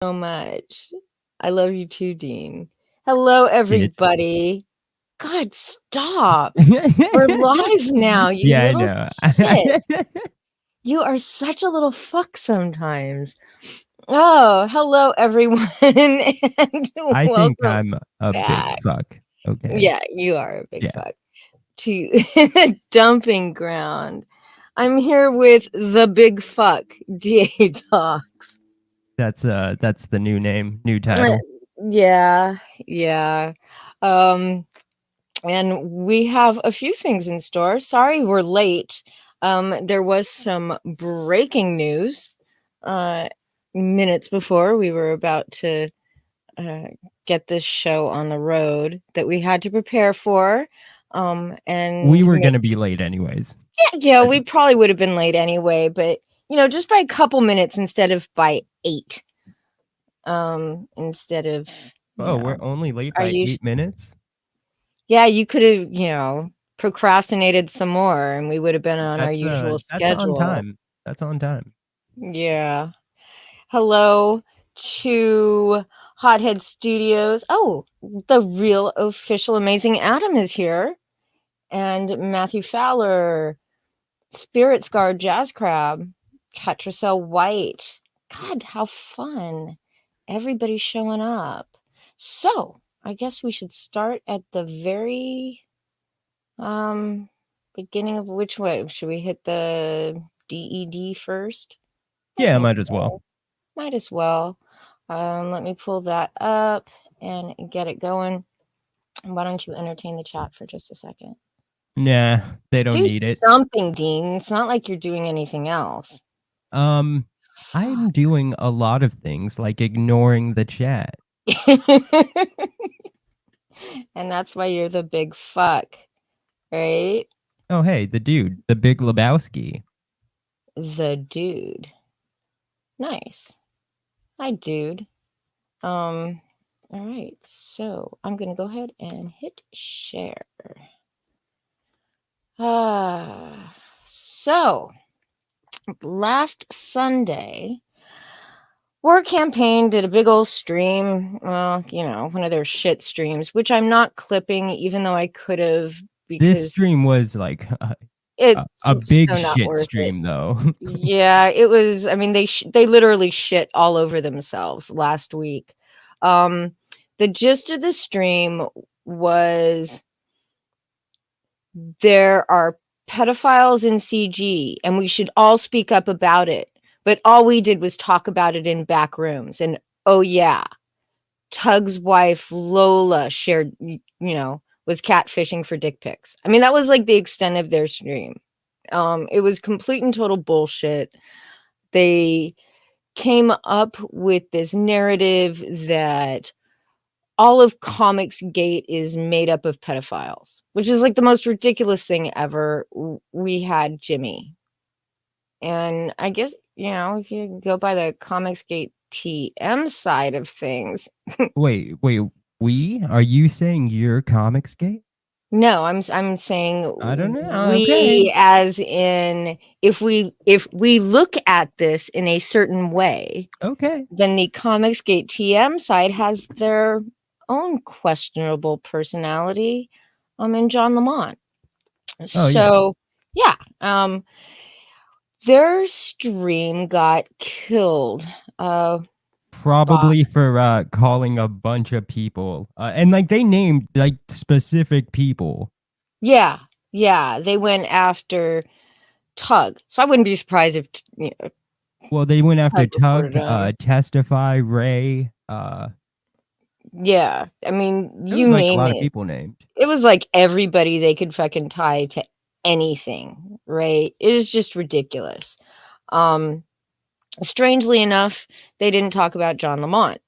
So much. I love you too, Dean. Hello, Bitch. everybody. God, stop. We're live now, you Yeah, I little know. shit. You are such a little fuck sometimes. Oh, hello, everyone, and I think welcome I'm a big back. fuck. Okay. Yeah, you are a big Yeah. fuck. To Dumping Ground. I'm here with the big fuck, D-E-DLive. That's the new name, new title. Yeah, yeah. Um, and we have a few things in store. Sorry we're late. There was some breaking news uh, minutes before we were about to uh, get this show on the road that we had to prepare for. We And were gonna be late anyways. yeah, we probably would have been late anyway, but just by a couple minutes instead of by 8. Instead of, you Oh, we're know, only late are by you? 8 minutes? Yeah, you could have, procrastinated some more and we would have been on our usual That's on schedule. time. That's on time. Yeah. Hello to Hothead Studios. Oh, the real official Amazing Adam is here. And Matthew Fowler, Spirit Scar Jazz Crab, Catracel White. God, how fun. Everybody's showing up. So, I guess we should start at the very beginning of which way? Should we hit the D-E-D first? I Yeah, think might as well. so. Might as well. Let me pull that up and get it going. Why don't you entertain the chat for just a second? Nah, they don't Do need it. something, Dean. It's not like you're doing anything else. Um, I'm Fuck. doing a lot of things like ignoring the chat. And that's why you're the big fuck, right? Oh, hey, the dude, the Big Lebowski. The dude. Nice. Hi, dude. All right, so I'm gonna go ahead and hit share. So last Sunday, War Campaign did a big old stream. Well, one of their shit streams, which I'm not clipping, even though I could have, This because stream was like it's a big so not shit worth it. stream, though. Yeah, it was. I mean, they literally shit all over themselves last week. The gist of the stream was there are pedophiles in CG and we should all speak up about it. But all we did was talk about it in back rooms. And oh, yeah, Tug's wife, Lola, shared, was catfishing for dick pics. I mean, that was like the extent of their stream. It was complete and total bullshit. They came up with this narrative that all of ComicsGate is made up of pedophiles, which is like the most ridiculous thing ever. We had Jimmy. And I guess, if you go by the ComicsGate TM side of things, Wait, are you saying you're ComicsGate? no, I'm saying I don't know. Okay. we, as in, if we look at this in a certain way, Okay. then the ComicsGate TM side has their own questionable personality, in John Lamont. Oh yeah. So yeah, their stream got killed. By Probably for calling a bunch of people. And like they named like specific people. yeah, yeah, they went after Tug. So I wouldn't be surprised if Well, they went after Tug reported Tug, him. Testify, Ray. Yeah, I mean, There you was like a name lot of it. people named. It was like everybody they could fucking tie to anything, right? It is just ridiculous. Um, Strangely enough, they didn't talk about John Lamont.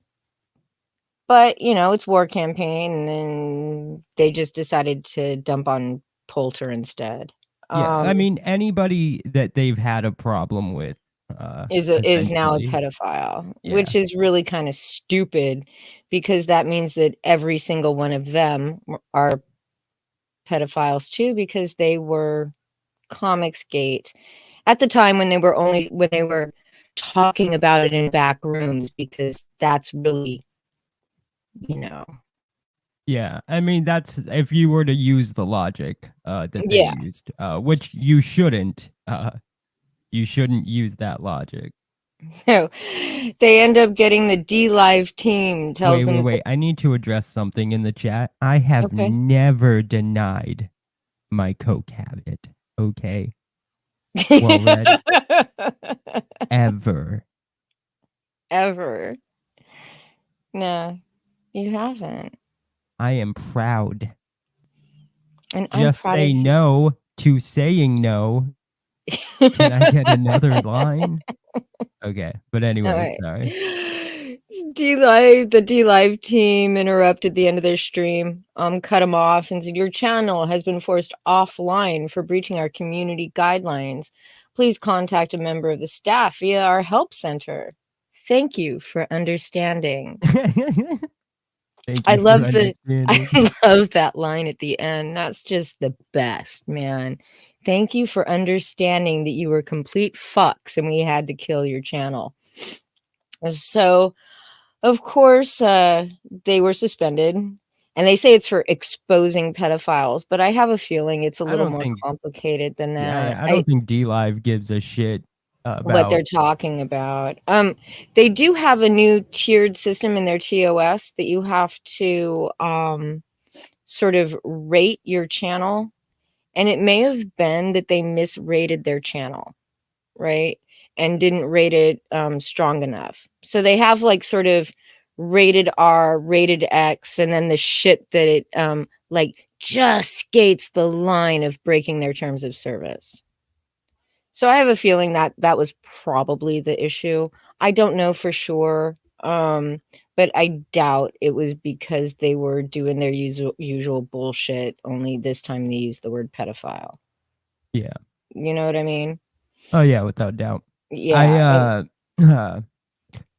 But, it's War Campaign, and they just decided to dump on Poulter instead. Yeah, I Um, mean anybody that they've had a problem with, is now a essentially. pedophile, Yeah. which is really kind of stupid because that means that every single one of them are pedophiles too, because they were ComicsGate at the time when they were talking about it in back rooms because that's really, you know. Yeah, I mean that's if you were to use the logic that they Yeah. used, which you shouldn't. You shouldn't use that logic. So they end up getting the D-Live team tells Wait, wait, them that, wait. I need to address something in the chat. I have okay. never denied my coke habit. Okay. Well read. Ever. Ever. No, you haven't. I am proud. And I'm Just proud of say no to saying no. you. Can I get another line? Okay. But All anyways, right. sorry. The D-Live team interrupted the end of their stream, cut them off and said, "Your channel has been forced offline for breaching our community guidelines. Please contact a member of the staff via our help center. Thank you for understanding." Thank I you for love the understanding. I love that line at the end. That's just the best, man. "Thank you for understanding that you were complete fucks and we had to kill your channel." So, of course, they were suspended, and they say it's for exposing pedophiles, but I have a feeling it's a I little don't more think complicated than that. yeah, I don't think D-Live gives a shit What about they're talking about. They do have a new tiered system in their TOS that you have to, sort of rate your channel, and it may have been that they misrated their channel, right? And didn't rate it, strong enough. So they have, like, sort of rated R, rated X, and then the shit that it, like, just skates the line of breaking their terms of service. So I have a feeling that that was probably the issue. I don't know for sure, but I doubt it was because they were doing their usual bullshit, only this time they used the word pedophile. yeah. You know what I mean? Oh yeah, without doubt. I Yeah, and uh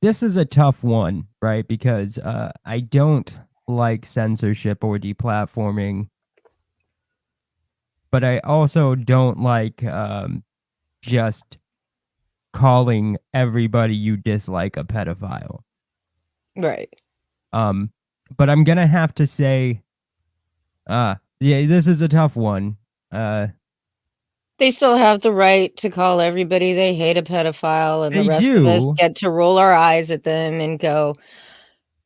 this is a tough one, right? Because I don't like censorship or deplatforming, but I also don't like just calling everybody you dislike a pedophile. right. Um but I'm going to have to say yeah, this is a tough one. Uh They still have the right to call everybody they hate a pedophile, and the they rest of us do. get to roll our eyes at them and go,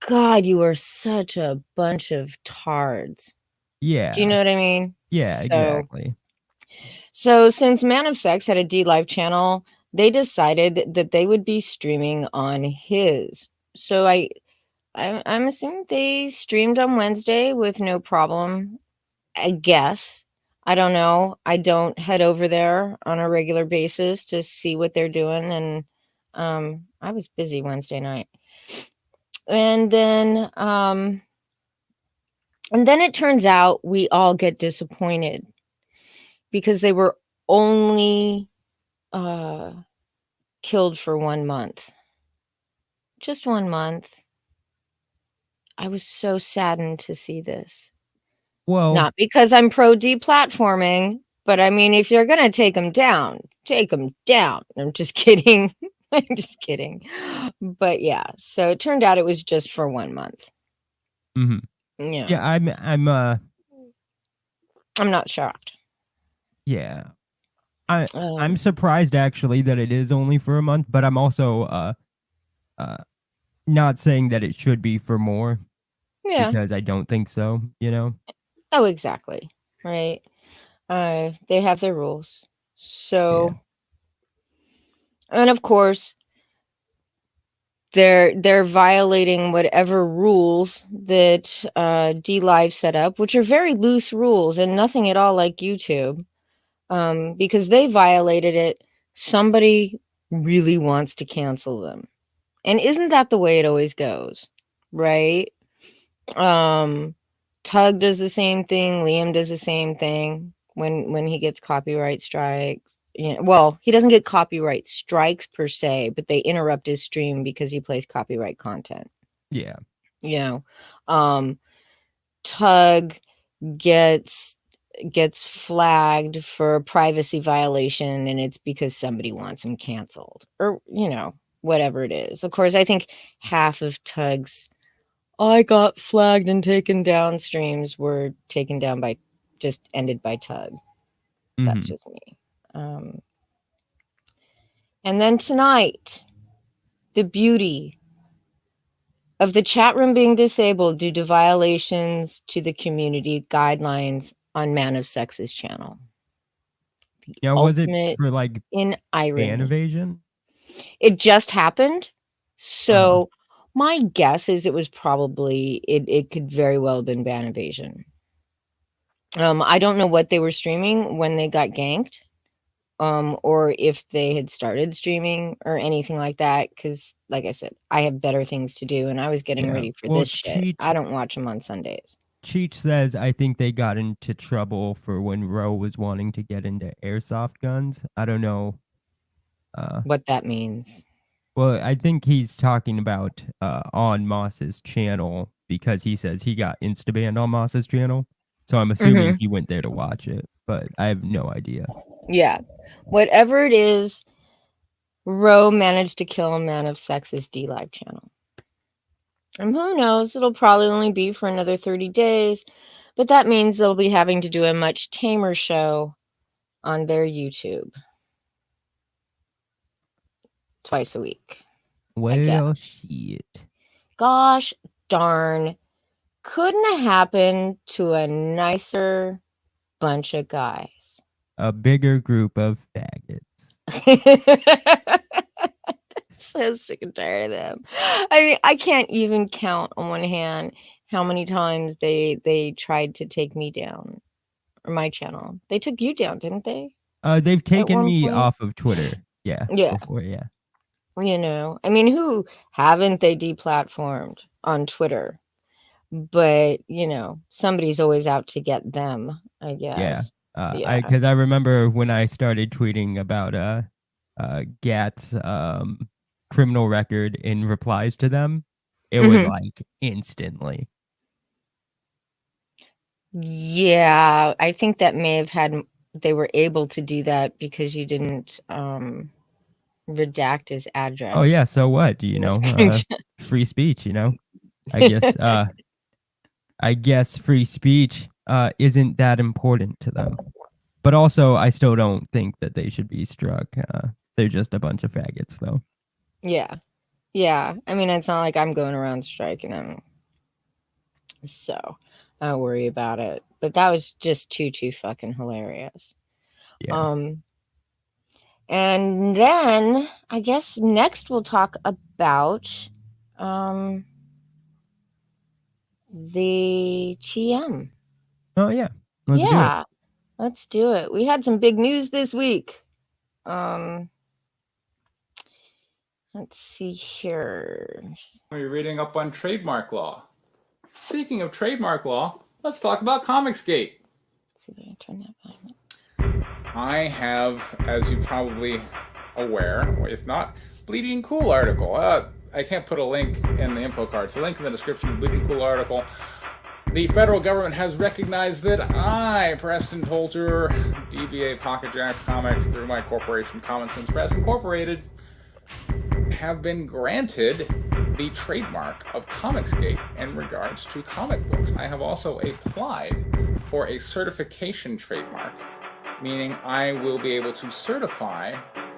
"God, you are such a bunch of tards." Do you Yeah. know what I mean? Yeah, So exactly. since Man of Sex had a D-Live channel, they decided that they would be streaming on his. So I'm assuming they streamed on Wednesday with no problem, I guess. I don't know. I don't head over there on a regular basis to see what they're doing, and, I was busy Wednesday night. And then it turns out we all get disappointed because they were only, uh, killed for 1 month. Just 1 month. I was so saddened to see this. Well, Not because I'm pro deplatforming, but I mean, if you're gonna take them down, take them down. I'm just kidding. I'm just kidding. But yeah, so it turned out it was just for 1 month. mhm. Yeah. Yeah, I'm I'm not shocked. yeah. I I'm Um, surprised actually that it is only for a month, but I'm also uh not saying that it should be for more yeah. because I don't think so, you know? Oh, exactly. Right. They have their rules. Yeah. So, and of course, they're violating whatever rules that, D-Live set up, which are very loose rules and nothing at all like YouTube. Because they violated it, somebody really wants to cancel them. And isn't that the way it always goes? Right? Um, Tug does the same thing, Liam does the same thing when he gets copyright strikes. Well, he doesn't get copyright strikes per se, but they interrupt his stream because he plays copyright content. Yeah. You know, um, Tug gets gets flagged for privacy violation, and it's because somebody wants him canceled, or whatever it is. Of course, I think half of Tug's "I got flagged and taken down" streams were taken down by, just ended by Tug. That's Mhm. just me. And then tonight, the beauty of the chat room being disabled due to violations to the community guidelines on Man of Sex's channel. The Yeah, was it ultimate for like in ban irony. evasion? It just happened. Uh-huh. So my guess is it was probably, it could very well have been ban evasion. I don't know what they were streaming when they got ganked, or if they had started streaming or anything like that. Because, like I said, I have better things to do, and I was getting Yeah. ready for Well, this shit. I don't watch them on Sundays. Cheech says, I think they got into trouble for when Roe was wanting to get into airsoft guns. I don't know. What that means. Well, I think he's talking about on Moss's channel, because he says he got insta-banned on Moss's channel. So I'm assuming he went there to watch it, but I have no idea. Yeah. Whatever it is, Roe managed to kill a Man of Sex's D-Live channel. And who knows, it'll probably only be for another 30 days, but that means they'll be having to do a much tamer show on their YouTube. Twice a week. Well, shit. Gosh darn. Couldn't have happened to a nicer bunch of guys. A bigger group of faggots. So sick and tired of them. I mean, I can't even count on one hand how many times they tried to take me down, or my channel. They took you down, didn't they? They've taken me point? off of Twitter. Yeah. Yeah. Before, yeah. I mean, who haven't they deplatformed on Twitter? But, somebody's always out to get them, I guess. Yeah. Because I remember when I started tweeting about Gat's criminal in in replies to them, it was like instantly. Yeah, I think that may have had, they were able to do that because you didn't redact his address. Oh yeah, so what? Free speech, I guess free speech isn't that important to them. But also, I still don't think that they should be struck. They're just a bunch of faggots, though. Yeah. Yeah. I mean, it's not like I'm going around striking them. So I don't worry about it. But that was just too fucking hilarious. Yeah. And then I guess next we'll talk about the TM. Oh yeah. Let's do it. Let's do it. We had some big news this week. Let's see here. We're reading up on trademark law. Speaking of trademark law, let's talk about ComicsGate. Let's see if I can turn that button. I have, as you probably aware, or if not, Bleeding Cool article. I can't put a link in the info card. It's a link in the description. Bleeding Cool article. The federal government has recognized that I, Preston Poulter, DBA Pocket Jacks Comics, through my corporation Common Sense Press Incorporated, have been granted the trademark of ComicsGate in regards to comic books. I have also applied for a certification trademark, meaning I will be able to certify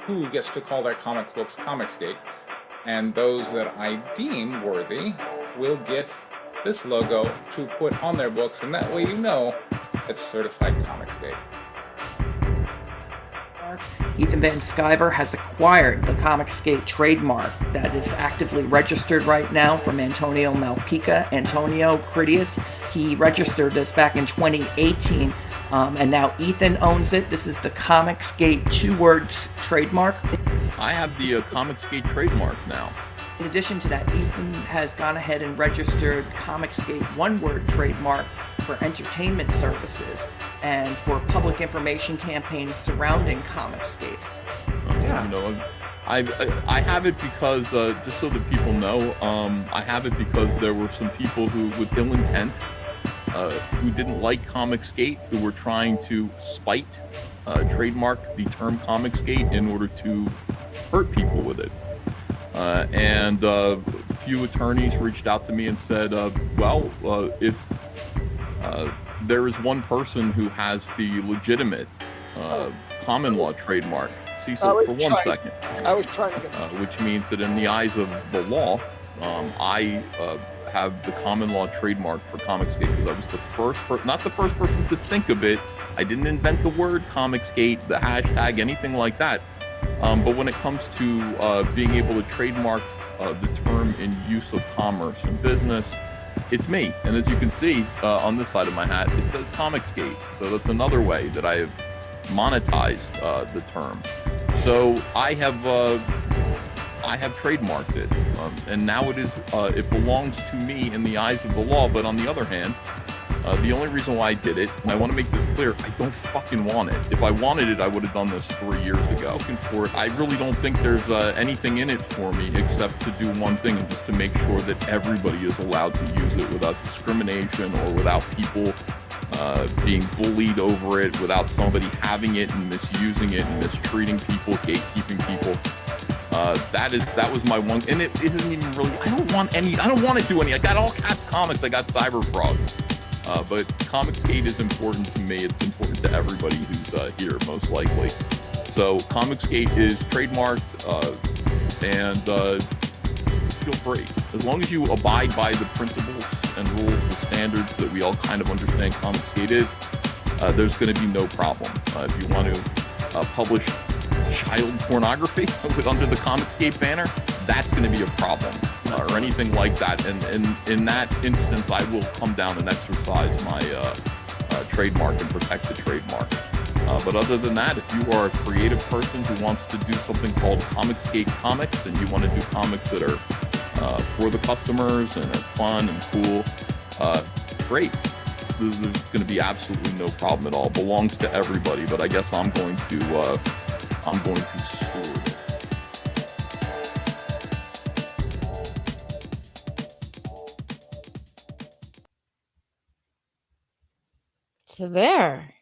who gets to call their comic books ComicsGate, and those that I deem worthy will get this logo to put on their books, and that way it's certified ComicsGate. Ethan Van Sciver has acquired the ComicsGate trademark that is actively registered right now from Antonio Malpica. Antonio Critias, he registered this back in 2018, and now Ethan owns it. This is the ComicsGate 2 words trademark. I have the ComicsGate trademark now. In addition to that, Ethan has gone ahead and registered ComicsGate 1 word trademark for entertainment services and for public information campaigns surrounding ComicsGate. I have it because, just so that people know, I have it because there were some people who, with ill intent, who didn't like ComicsGate, who were trying to spite, trademark the term ComicsGate in order to hurt people with it. And a few attorneys reached out to me and said, if there is one person who has the legitimate common law trademark, Cecil, for 1 second. I was trying to get Which means that in the eyes of the law, I have the common law trademark for ComicsGate because I was the first not the first person to think of it. I didn't invent the word ComicsGate, the hashtag, anything like that. But when it comes to being able to trademark the term in use of commerce and business, it's me. And as you can see on this side of my hat, it says ComicsGate. So that's another way that I have monetized the term. So I have trademarked it, and now it belongs to me in the eyes of the law. But on the other hand, the only reason why I did it, and I want to make this clear, I don't fucking want it. If I wanted it, I would have done this 3 years ago. Looking for it, I really don't think there's anything in it for me except to do one thing, and just to make sure that everybody is allowed to use it without discrimination or without people being bullied over it, without somebody having it and misusing it and mistreating people, gatekeeping people. That was my one, and it isn't even really. I don't want to do any. I got All Caps Comics. I got Cyberfrog. But ComicsGate is important to me. It's important to everybody who's here, most likely. So ComicsGate is trademarked, and feel free. As long as you abide by the principles and rules, the standards that we all kind of understand ComicsGate is, there's going to be no problem. If you want to publish child pornography under the ComicsGate banner, that's going to be a problem, or anything like that. And in that instance, I will come down and exercise my trademark and protect the trademark. But other than that, if you are a creative person who wants to do something called ComicsGate Comics, and you want to do comics that are for the customers and are fun and cool, great. There's going to be absolutely no problem at all. It belongs to everybody, but I guess I'm going to steward it. So there.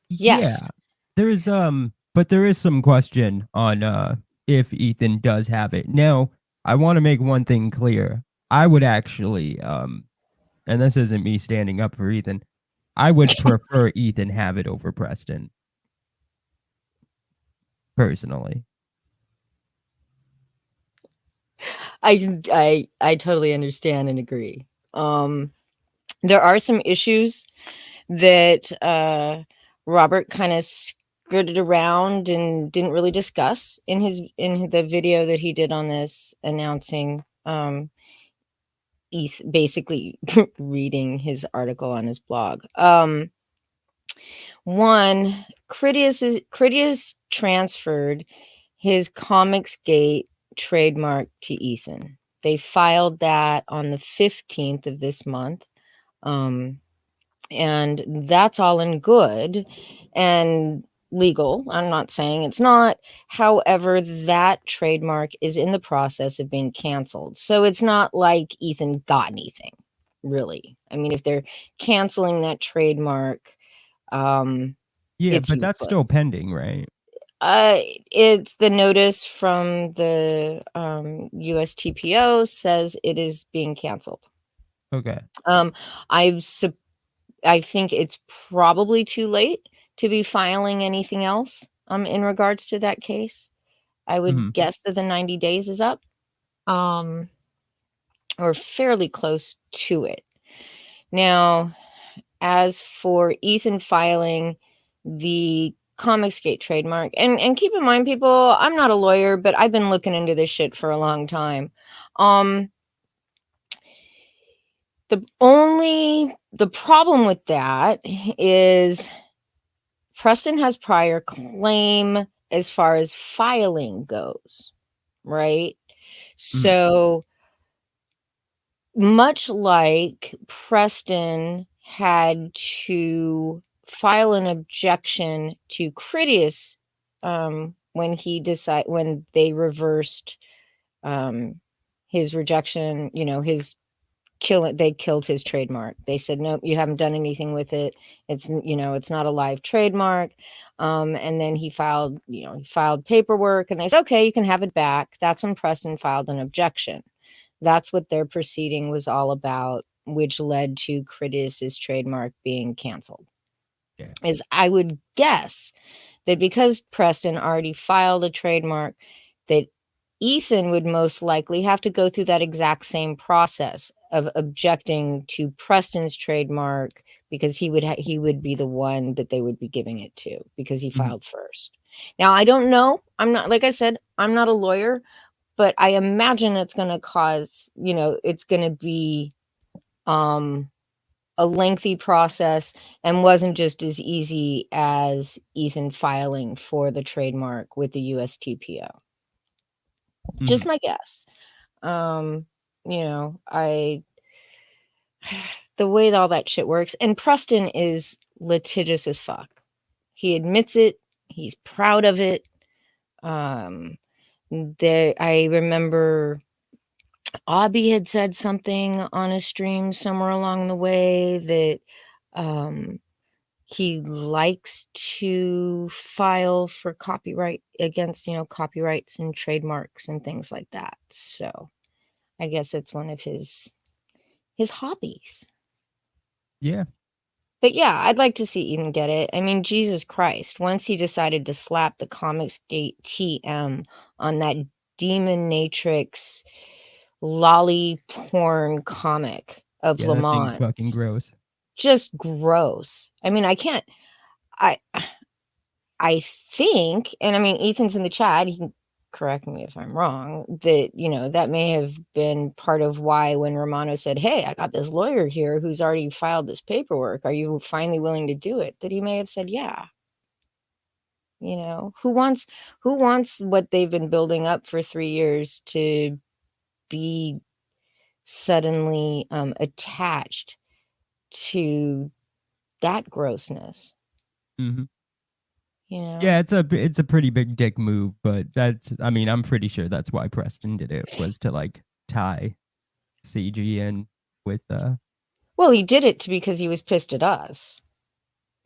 Yes. Yeah. There's but there is some question on if Ethan does have it. Now, I want to make one thing clear. I would actually and this isn't me standing up for Ethan, I would prefer Ethan have it over Preston. Personally. I totally understand and agree. There are some issues that Robert kind of skirted around and didn't really discuss in the video that he did on this, announcing basically reading his article on his blog. One, Critias transferred his ComicsGate trademark to Ethan. They filed that on the 15th of this month. And that's all in good and legal. I'm not saying it's not. However, that trademark is in the process of being canceled. So it's not like Ethan got anything, really. I mean, if they're canceling that trademark, yeah, it's but that's still useless. pending, right? It's the notice from the USTPO says it is being canceled. Okay. I think it's probably too late to be filing anything else in regards to that case. I would guess that the 90 days is up, or fairly close to it. Now, as for Ethan filing the ComicsGate trademark, and keep in mind, people, I'm not a lawyer, but I've been looking into this shit for a long time. The problem with that is Preston has prior claim as far as filing goes, right? So much like Preston had to file an objection to Critias when they reversed his rejection, his they killed his trademark. They said, nope, you haven't done anything with it. It's, it's not a live trademark. And then he filed paperwork, and they said, okay, you can have it back. That's when Preston filed an objection. That's what their proceeding was all about, which led to Critias's trademark being canceled. Yeah. Is I would guess that because Preston already filed a trademark, that Ethan would most likely have to go through that exact same process of objecting to Preston's trademark, because he would be the one that they would be giving it to, because he filed first. Now, I don't know. I'm not, like I said, I'm not a lawyer, but I imagine it's going to cause, it's going to be a lengthy process, and wasn't just as easy as Ethan filing for the trademark with the USTPO. Just my guess. The way that all that shit works, and Preston is litigious as fuck. He admits it. He's proud of it. I remember Abby had said something on a stream somewhere along the way that he likes to file for copyright against, copyrights and trademarks and things like that. So I guess it's one of his hobbies. Yeah. But yeah, I'd like to see Eden get it. I mean, Jesus Christ, once he decided to slap the ComicsGate TM on that Demon Matrix lolly porn comic of Yeah, that thing's fucking gross. Just gross. I mean, I think, and I mean, Ethan's in the chat, he can correct me if I'm wrong, that, that may have been part of why when Romano said, hey, I got this lawyer here who's already filed this paperwork, are you finally willing to do it? That he may have said, yeah. Who wants what they've been building up for 3 years to be suddenly attached to that grossness? Yeah, it's a pretty big dick move, but I'm pretty sure that's why Preston did it, was to like tie CG in with well, he did it because he was pissed at us.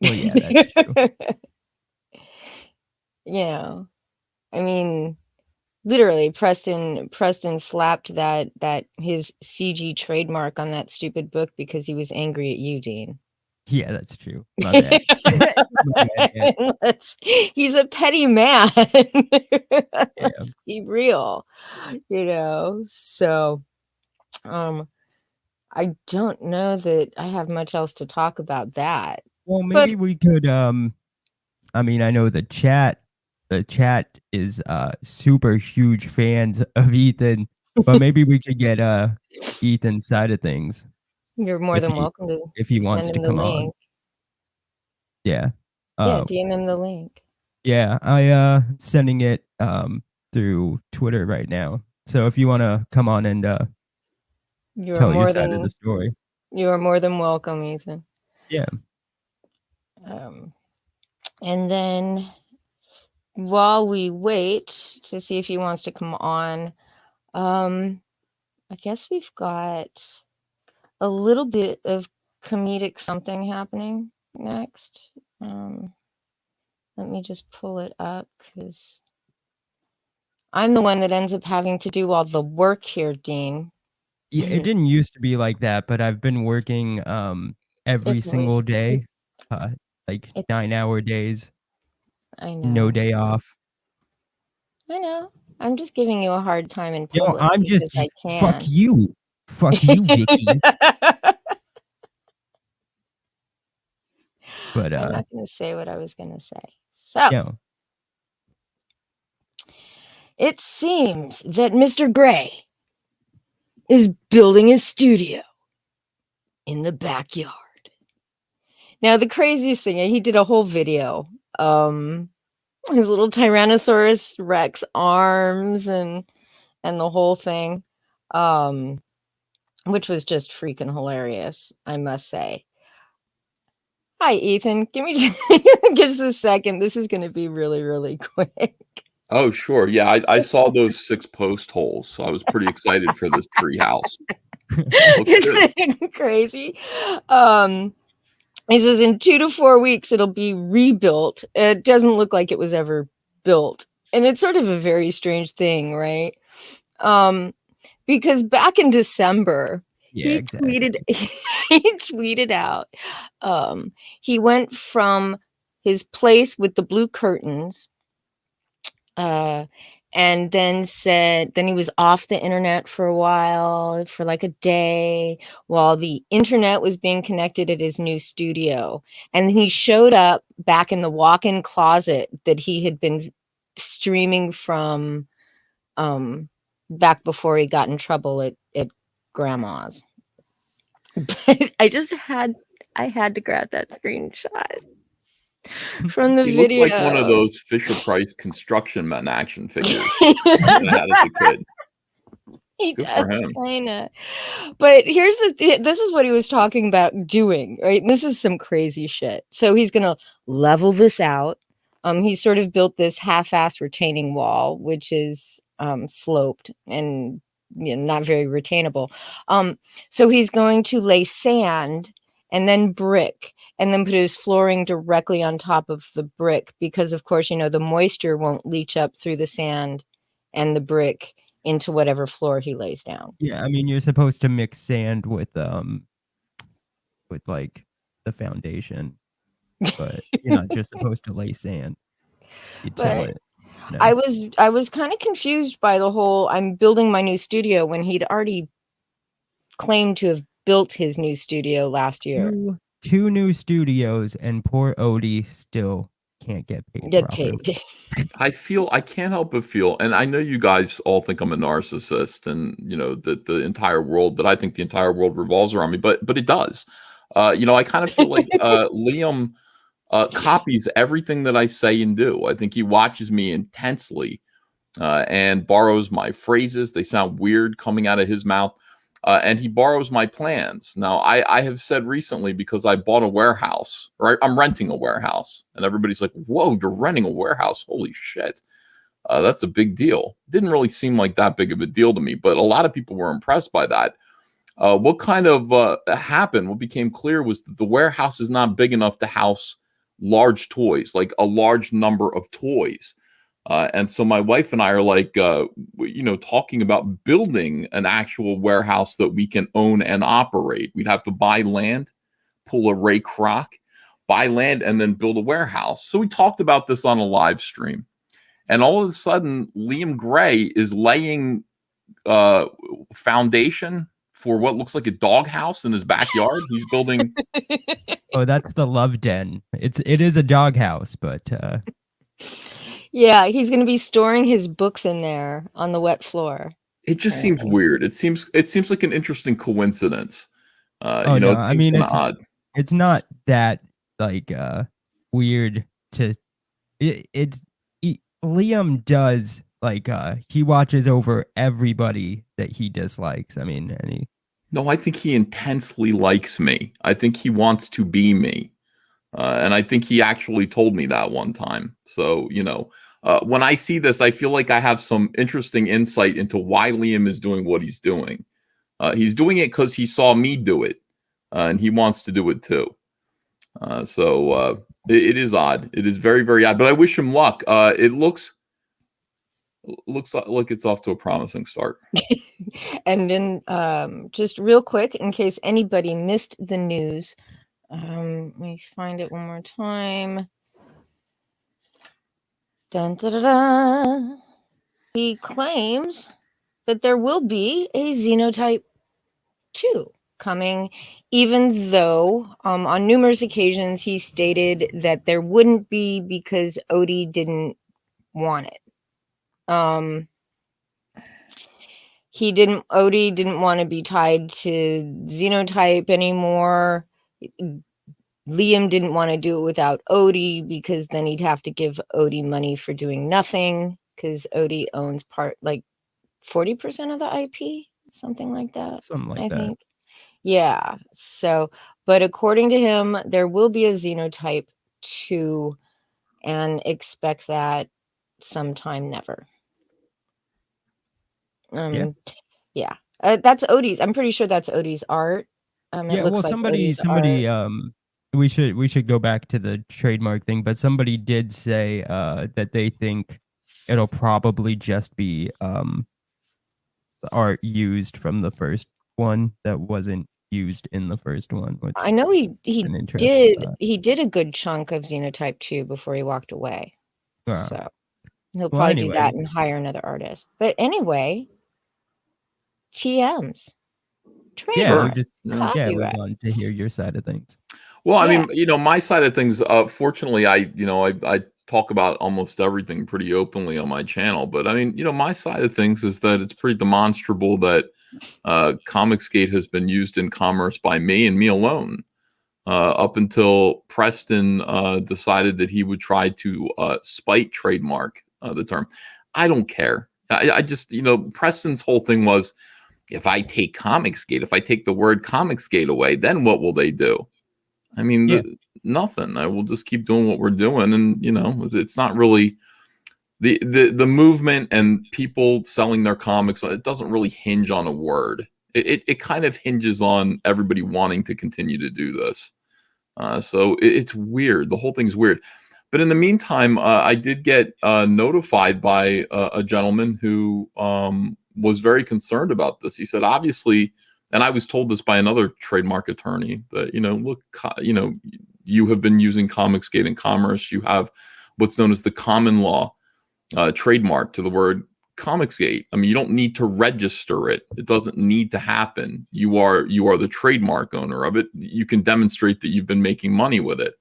Well, yeah, that's true. I mean, literally, Preston slapped that his CG trademark on that stupid book because he was angry at you, Dean. Yeah, that's true. My bad. He's a petty man. Yeah. Let's be real, So, I don't know that I have much else to talk about that. Well, maybe we could. I know the chat is super huge fans of Ethan, but maybe we could get Ethan's side of things. You're more than welcome to if he wants to come on. Yeah. DM him the link. Yeah, I sending it through Twitter right now. So if you want to come on and tell your side of the story, you are more than welcome, Ethan. Yeah. And then while we wait to see if he wants to come on, I guess we've got a little bit of comedic something happening next. Let me just pull it up, because I'm the one that ends up having to do all the work here, Dean. Yeah, it didn't used to be like that, but I've been working every single day, like 9-hour days. I know. No day off. I know. I'm just giving you a hard time in public. I'm just I can. Fuck you, Vicky. But I'm not going to say what I was going to say. So, it seems that Mr. Gray is building a studio in the backyard. Now, the craziest thing, he did a whole video. His little Tyrannosaurus Rex arms and the whole thing, which was just freaking hilarious, I must say. Hi, Ethan. Give me just a second. This is going to be really, really quick. Oh, sure. Yeah, I saw those 6 post holes, so I was pretty excited for this tree house. good. Isn't it crazy? He says in 2 to 4 weeks it'll be rebuilt. It doesn't look like it was ever built. And it's sort of a very strange thing, right? Because back in December, Yeah, he exactly. tweeted he tweeted out, he went from his place with the blue curtains, and then he was off the internet for a while, for like a day, while the internet was being connected at his new studio. And he showed up back in the walk-in closet that he had been streaming from, back before he got in trouble at grandma's. But I had to grab that screenshot from the He looks video. like one of those Fisher Price construction men action figures that I had as a kid. He Good for does him. kinda. But here's this is what he was talking about doing, right? And this is some crazy shit. So he's gonna level this out. He's sort of built this half-ass retaining wall, which is sloped and not very retainable. So he's going to lay sand and then brick and then put his flooring directly on top of the brick because of course, the moisture won't leach up through the sand and the brick into whatever floor he lays down. Yeah, I mean, you're supposed to mix sand with like the foundation, but you're not just supposed to lay sand. You till But it. I was kind of confused by the whole I'm building my new studio when he'd already claimed to have built his new studio last year. Two new studios, and poor Odie still can't get paid Get properly. paid. I can't help but feel, and I know you guys all think I'm a narcissist, and that I think the entire world revolves around me, but it does. I kind of feel like Liam copies everything that I say and do. I think he watches me intensely and borrows my phrases. They sound weird coming out of his mouth. And he borrows my plans. Now, I have said recently, because I bought a warehouse, right? I'm renting a warehouse. And everybody's like, whoa, you're renting a warehouse. Holy shit. That's a big deal. Didn't really seem like that big of a deal to me, but a lot of people were impressed by that. What kind of happened, what became clear was that the warehouse is not big enough to house large toys, like a large number of toys. And so my wife and I are like, talking about building an actual warehouse that we can own and operate. We'd have to buy land, pull a Ray Kroc, buy land, and then build a warehouse. So we talked about this on a live stream. And all of a sudden, Liam Gray is laying foundation for what looks like a doghouse in his backyard. He's building. Oh, that's the love den. It is a doghouse, but Yeah, he's going to be storing his books in there on the wet floor. It just seems weird. It seems like an interesting coincidence. no, it I seems mean, kinda odd. it's not that like weird to Liam does like he watches over everybody that he dislikes. I mean, No, I think he intensely likes me. I think he wants to be me. And I think he actually told me that one time. So, when I see this, I feel like I have some interesting insight into why Liam is doing what he's doing. He's doing it because he saw me do it, and he wants to do it too. So it is odd. It is very, very odd. But I wish him luck. It looks like it's off to a promising start. And then just real quick, in case anybody missed the news, let me find it one more time. Dun, da, da, da. He claims that there will be a Xenotype 2 coming, even though on numerous occasions he stated that there wouldn't be because Odie didn't want it. Odie didn't want to be tied to Xenotype anymore. Liam didn't want to do it without Odie because then he'd have to give Odie money for doing nothing because Odie owns 40% of the IP, something like that. something like I that. think. Yeah. So, but according to him, there will be a Xenotype 2 and expect that sometime never. Yeah. That's Odie's. I'm pretty sure that's Odie's art. It Yeah, looks well, like somebody, Odie's art. we should go back to the trademark thing, but somebody did say that they think it'll probably just be art used from the first one that wasn't used in the first one, which I know he an interesting thought. he did a good chunk of Xenotype 2 before he walked away. Wow. So he'll Well, probably do anyway, that and hire another artist. But anyway, TMs. yeah, we Trademark. just we Copyright. want to hear your side of things. Well, I Yeah. mean, you know, my side of things, fortunately, I talk about almost everything pretty openly on my channel. But I mean, you know, my side of things is that it's pretty demonstrable that ComicsGate has been used in commerce by me and me alone. Up until Preston decided that he would try to spite trademark the term. I don't care. I just, you know, Preston's whole thing was, if I take ComicsGate, if I take the word ComicsGate away, then what will they do? I mean, Yeah. nothing. I will just keep doing what we're doing, and you know, it's not really the movement and people selling their comics. It doesn't really hinge on a word. It kind of hinges on everybody wanting to continue to do this. So it's weird. The whole thing's weird. But in the meantime, I did get notified by a gentleman who was very concerned about this. He said, obviously, and I was told this by another trademark attorney, that, you know, look, you know, you have been using ComicsGate in commerce. You have what's known as the common law trademark to the word ComicsGate. I mean, you don't need to register it. It doesn't need to happen. You are the trademark owner of it. You can demonstrate that you've been making money with it.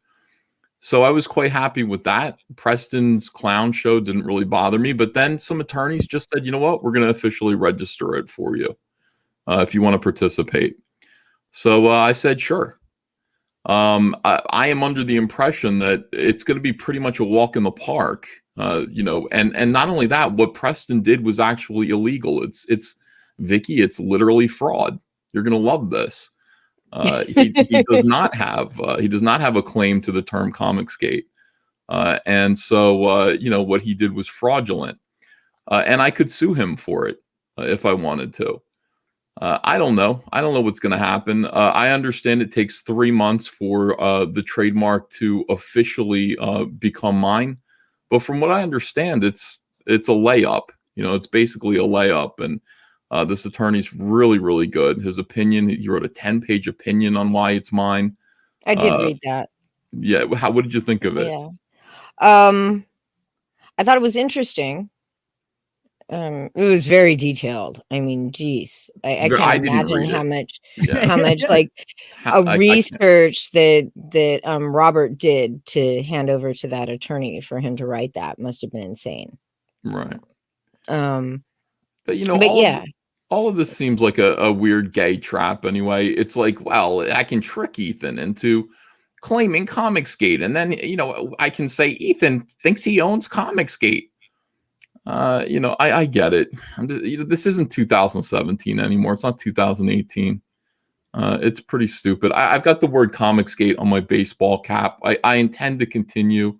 So I was quite happy with that. Preston's clown show didn't really bother me, but then some attorneys just said, you know what, we're going to officially register it for you if you want to participate. So I said, sure. I am under the impression that it's going to be pretty much a walk in the park. You know, and not only that, what Preston did was actually illegal. It's Vicky, it's literally fraud. You're going to love this. He does not have a claim to the term ComicsGate, and so you know, what he did was fraudulent, and I could sue him for it if I wanted to. I don't know what's going to happen. I understand it takes 3 months for the trademark to officially become mine, but from what I understand, it's a layup. You know, it's basically a layup, and this attorney's really, really good. His opinion, he wrote a 10-page opinion on why it's mine. I did read that. Yeah, what did you think of it? Yeah. I thought it was interesting. It was very detailed. I mean, geez, I can't imagine how much, like research that Robert did to hand over to that attorney for him to write that must have been insane. Right. But you know, all of this seems like a weird gay trap anyway. It's like, well, I can trick Ethan into claiming ComicsGate, and then, you know, I can say Ethan thinks he owns ComicsGate. You know, I get it. You know, this isn't 2017 anymore. It's not 2018. It's pretty stupid. I've got the word ComicsGate on my baseball cap. I intend to continue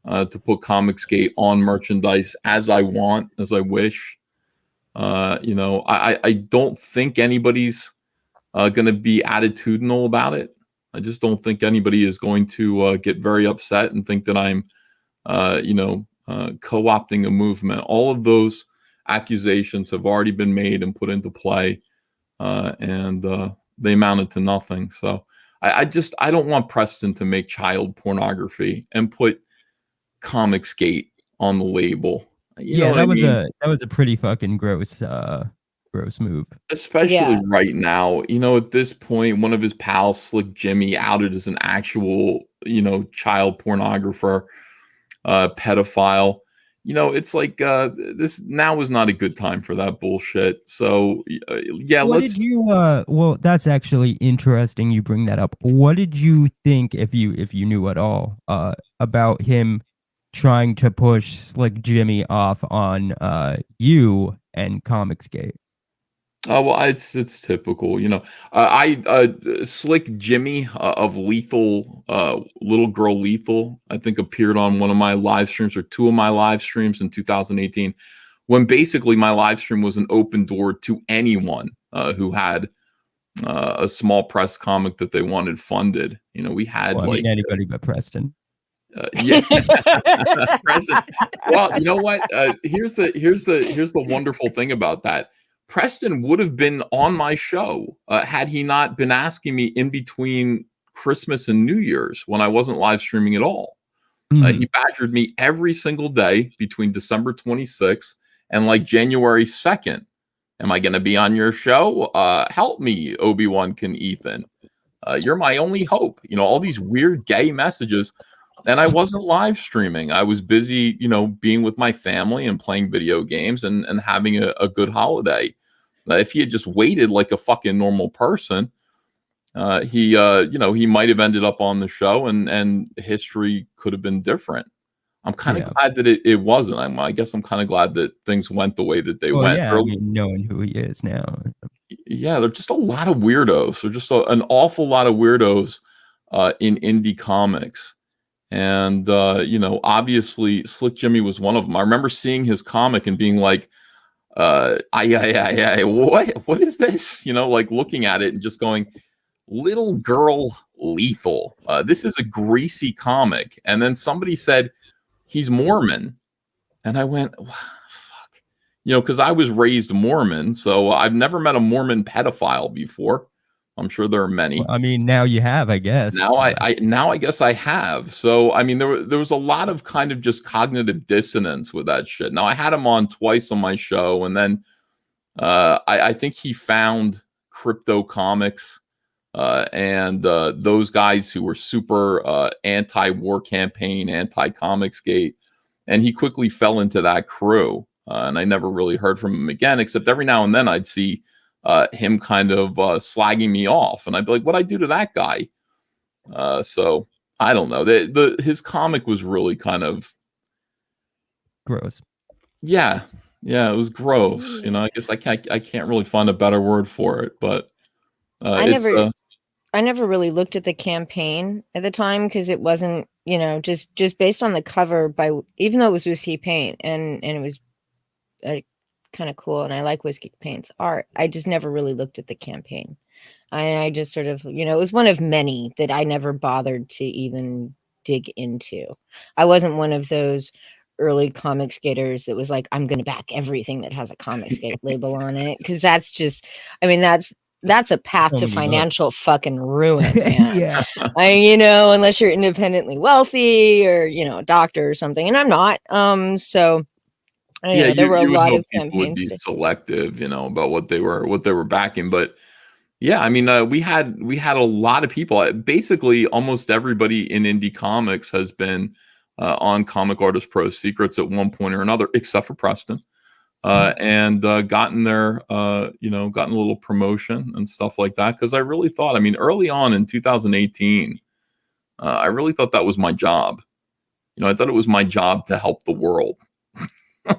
to put ComicsGate on merchandise as I want, as I wish. You know, I don't think anybody's going to be attitudinal about it. I just don't think anybody is going to get very upset and think that I'm, you know, co-opting a movement. All of those accusations have already been made and put into play, and they amounted to nothing. So I don't want Preston to make child pornography and put ComicsGate on the label. You know that what was a pretty fucking gross move. Especially right now, you know, at this point, one of his pals, Slick Jimmy, outed as an actual, you know, child pornographer, pedophile. You know, it's like this now is not a good time for that bullshit. So yeah, did you well, that's actually interesting you bring that up. What did you think, if you knew at all, about him trying to push Slick Jimmy off on you and ComicsGate? Well, it's typical, you know. Slick Jimmy of Lethal, Little Girl Lethal, I think appeared on one of my live streams or two of my live streams in 2018, when basically my live stream was an open door to anyone who had a small press comic that they wanted funded. You know, we had Well, I mean, anybody but Preston. yeah, Preston. Well, you know what? Here's the wonderful thing about that. Preston would have been on my show had he not been asking me in between Christmas and New Year's when I wasn't live streaming at all. He badgered me every single day between December 26th and like January 2nd. Am I going to be on your show? Help me, Obi-Wan Can Ethan. You're my only hope. You know, all these weird gay messages. And I wasn't live streaming. I was busy, you know, being with my family and playing video games and having a good holiday. If he had just waited like a fucking normal person, he might have ended up on the show and history could have been different. I'm kind of glad that it wasn't. I guess I'm kind of glad that things went the way that they went. Yeah, I mean, knowing who he is now. Yeah, there's just a lot of weirdos. There's just an awful lot of weirdos in indie comics. And, obviously Slick Jimmy was one of them. I remember seeing his comic and being like, what is this? You know, like looking at it and just going, Little Girl Lethal. This is a greasy comic. And then somebody said, he's Mormon. And I went, fuck. You know, because I was raised Mormon. So I've never met a Mormon pedophile before. I'm sure there are many. Well, I mean, now you have, I guess. Now I guess I have. So I mean, there was a lot of kind of just cognitive dissonance with that shit. Now I had him on twice on my show, and then I think he found Crypto Comics and those guys who were super anti-war campaign, anti-ComicsGate, and he quickly fell into that crew. And I never really heard from him again, except every now and then I'd see him kind of slagging me off, and I'd be like, "What'd I do to that guy?" So I don't know. His comic was really kind of gross. Yeah, it was gross. You know, I guess I can't really find a better word for it, but I never really looked at the campaign at the time because it wasn't, you know, just based on the cover even though it was Whiskey Paint and it was kind of cool and I like Whiskey Paint's art. I just never really looked at the campaign. I just sort of, you know, it was one of many that I never bothered to even dig into. I wasn't one of those early ComicsGaters that was like, I'm going to back everything that has a ComicsGate label on it. Cause that's just, I mean, that's a path to financial fucking ruin. Yeah. Unless you're independently wealthy or, you know, a doctor or something. And I'm not. There were a lot of campaigns would be selective, you know, about what they were backing. But yeah, I mean, we had a lot of people. Basically, almost everybody in indie comics has been on Comic Artist Pro Secrets at one point or another, except for Preston, and gotten their, gotten a little promotion and stuff like that. Because I really thought, I mean, early on in 2018, I really thought that was my job. You know, I thought it was my job to help the world.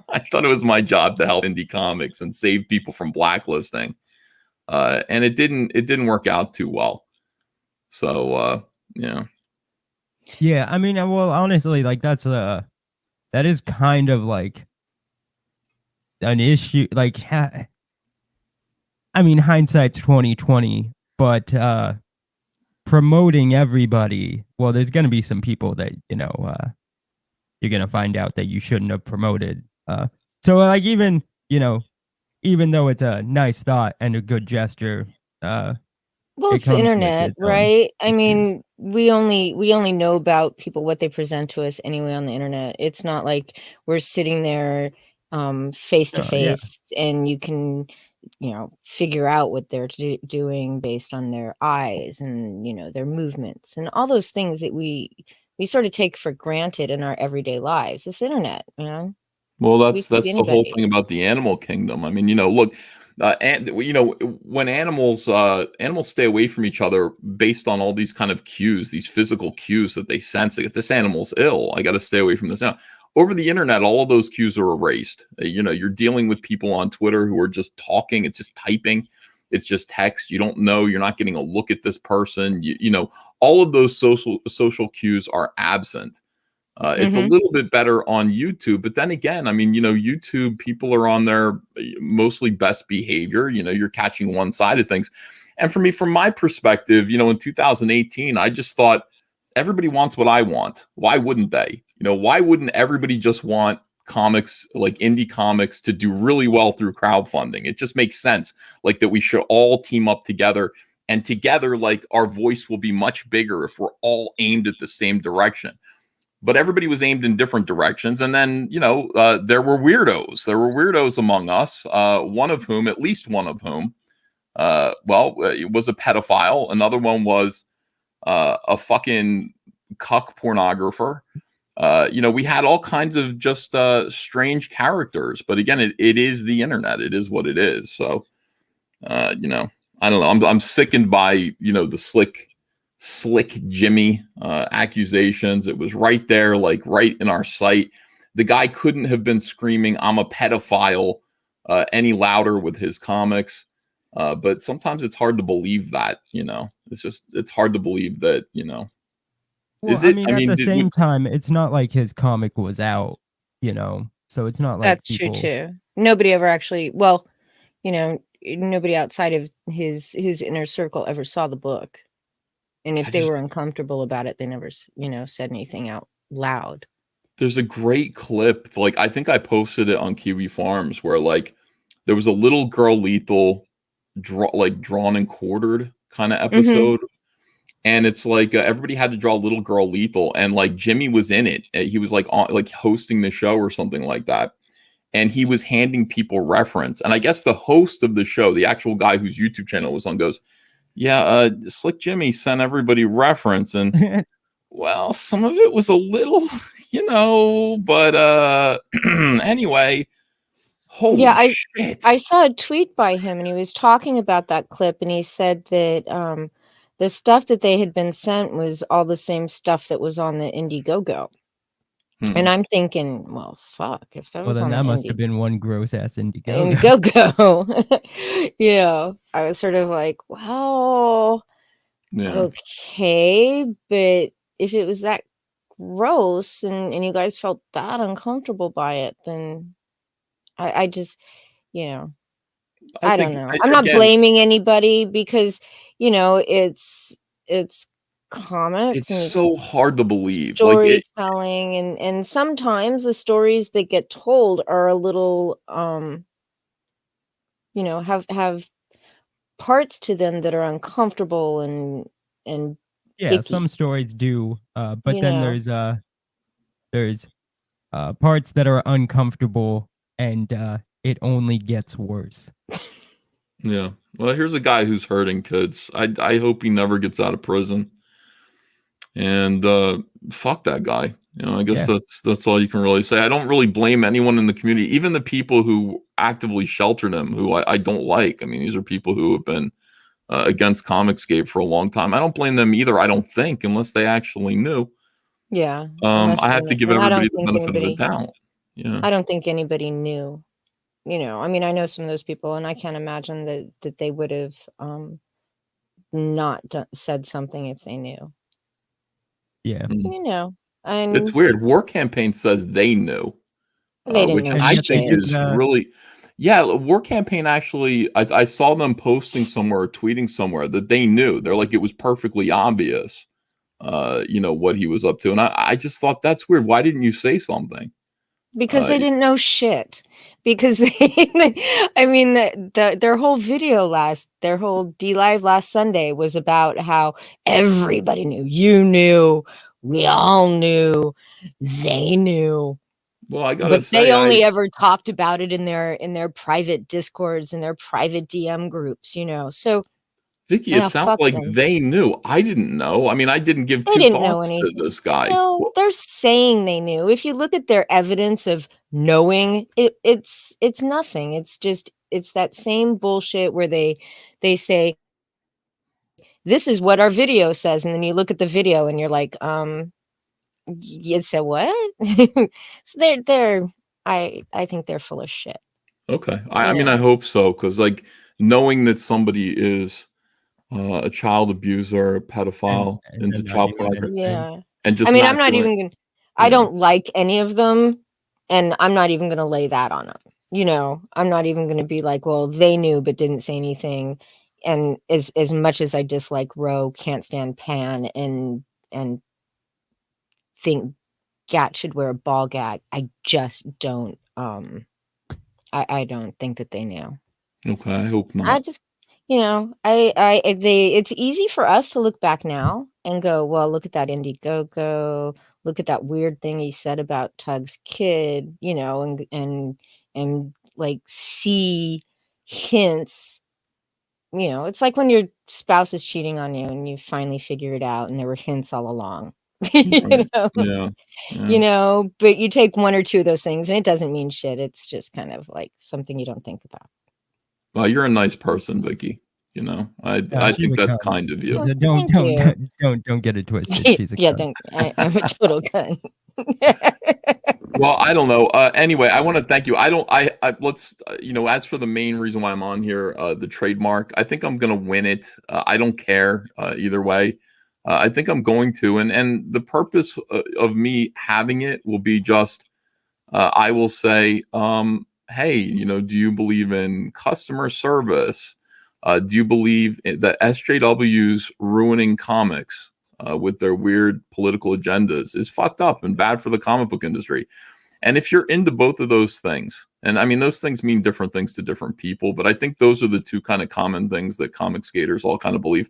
I thought it was my job to help indie comics and save people from blacklisting. And it didn't work out too well. So, yeah. Yeah. I mean, well, honestly, like that is kind of like an issue. Like, I mean, hindsight's 2020, but, promoting everybody. Well, there's going to be some people that, you know, you're going to find out that you shouldn't have promoted. So like, even though it's a nice thought and a good gesture, well, it's the internet, right? I mean, we only know about people what they present to us anyway on the internet. It's not like we're sitting there face to face and you can, you know, figure out what they're doing based on their eyes and, you know, their movements and all those things that we sort of take for granted in our everyday lives. It's internet, man. Well, that's the whole thing about the animal kingdom. I mean, you know, look, when animals stay away from each other based on all these kind of cues, these physical cues that they sense, like, this animal's ill, I got to stay away from this now. Over the internet, all of those cues are erased. You know, you're dealing with people on Twitter who are just talking. It's just typing. It's just text. You don't know. You're not getting a look at this person. You know, all of those social cues are absent. It's a little bit better on YouTube, but then again, I mean, YouTube people are on their mostly best behavior. You're catching one side of things. And for me, from my perspective, in 2018, I just thought everybody wants what I want. Why wouldn't they? Why wouldn't everybody just want comics, like indie comics, to do really well through crowdfunding? It just makes sense, like that we should all team up together, and together, like our voice will be much bigger if we're all aimed at the same direction. But everybody was aimed in different directions. And then, there were weirdos. There were weirdos among us, at least one of whom, it was a pedophile. Another one was a fucking cuck pornographer. We had all kinds of just strange characters. But again, it is the internet. It is what it is. So, I don't know. I'm sickened by, the slick Jimmy accusations. It was right there, like right in our sight. The guy couldn't have been screaming, "I'm a pedophile," any louder with his comics. But sometimes it's hard to believe that, it's hard to believe that, Well, is it? At the same time, it's not like his comic was out, so it's not like That's true too. Nobody ever actually, nobody outside of his inner circle ever saw the book. And if they were uncomfortable about it, they never, said anything out loud. There's a great clip, like I think I posted it on Kiwi Farms, where like there was a little Girl Lethal drawn and quartered kind of episode. And it's like everybody had to draw Little Girl Lethal, and like Jimmy was in it. He was like hosting the show or something like that. And he was handing people reference. And I guess the host of the show, the actual guy whose YouTube channel was on, goes, "Yeah, Slick Jimmy sent everybody reference." And well, some of it was a little, but anyway, holy shit. I saw a tweet by him, and he was talking about that clip, and he said that the stuff that they had been sent was all the same stuff that was on the Indiegogo. And I'm thinking, well, fuck, if that was then on that the must have been one gross ass Indiegogo. I was sort of like, well, Yeah. okay, but if it was that gross and you guys felt that uncomfortable by it, then I just, I don't know. I'm not blaming anybody because, it's comics. It's so hard to believe. Storytelling, and sometimes the stories that get told are a little, have parts to them that are uncomfortable and yeah, icky. Some stories do, but then there's parts that are uncomfortable, and it only gets worse. Yeah. Well, here's a guy who's hurting kids. I hope he never gets out of prison. And fuck that guy. I guess that's all you can really say. I don't really blame anyone in the community, even the people who actively sheltered him, who I don't like. I mean, these are people who have been against ComicsGate for a long time. I don't blame them either, I don't think, unless they actually knew. Yeah. I have to give everybody the benefit of the doubt. Yeah. I don't think anybody knew. I mean, I know some of those people, and I can't imagine that they would have not said something if they knew. Yeah. And it's weird. War Campaign says they knew, they didn't which know I shit. think is really, War Campaign actually, I saw them posting somewhere, or tweeting somewhere that they knew. They're like, it was perfectly obvious, what he was up to. And I just thought, that's weird. Why didn't you say something? Because they didn't know shit. Because I mean, their whole video their whole D-Live last Sunday was about how everybody knew. You knew. We all knew. They knew. Well, I gotta say, they only ever talked about it in their private Discords and their private DM groups, So, Vicky, it sounds like they knew. I didn't know. I mean, I didn't give two thoughts to this guy. No, they're saying they knew. If you look at their evidence of knowing, it's nothing. It's that same bullshit where they say, this is what our video says, and then you look at the video and you're like, you said what? So they're I think they're full of shit. Okay. I mean, I hope so, because like knowing that somebody is a child abuser, a pedophile, into child pornography. Yeah. And just I'm not even I Yeah. don't like any of them, and I'm not even going to lay that on them. You know, I'm not even going to be like, well, they knew but didn't say anything. And as much as I dislike Ro, can't stand Pan, and think Gat should wear a ball gag, I just don't. I don't think that they knew. Okay, I hope I not. just, it's easy for us to look back now and go, well, look at that Indiegogo, look at that weird thing he said about Tug's kid, and like see hints. It's like when your spouse is cheating on you and you finally figure it out, and there were hints all along. Right. Yeah. But you take one or two of those things, and it doesn't mean shit. It's just kind of like something you don't think about. Well, you're a nice person, Vicky. I She's think a that's cunt. kind of you. Well, Don't thank don't get it twisted. She's a Yeah, cunt. I'm a total cunt. Well, I don't know. Anyway, I want to thank you. Let's, as for the main reason why I'm on here, the trademark, I think I'm going to win it. I don't care either way. I think I'm going to. And the purpose of me having it will be just, I will say, hey, do you believe in customer service? Do you believe that SJWs ruining comics with their weird political agendas is fucked up and bad for the comic book industry? And if you're into both of those things, and I mean, those things mean different things to different people, but I think those are the two kind of common things that ComicsGaters all kind of believe.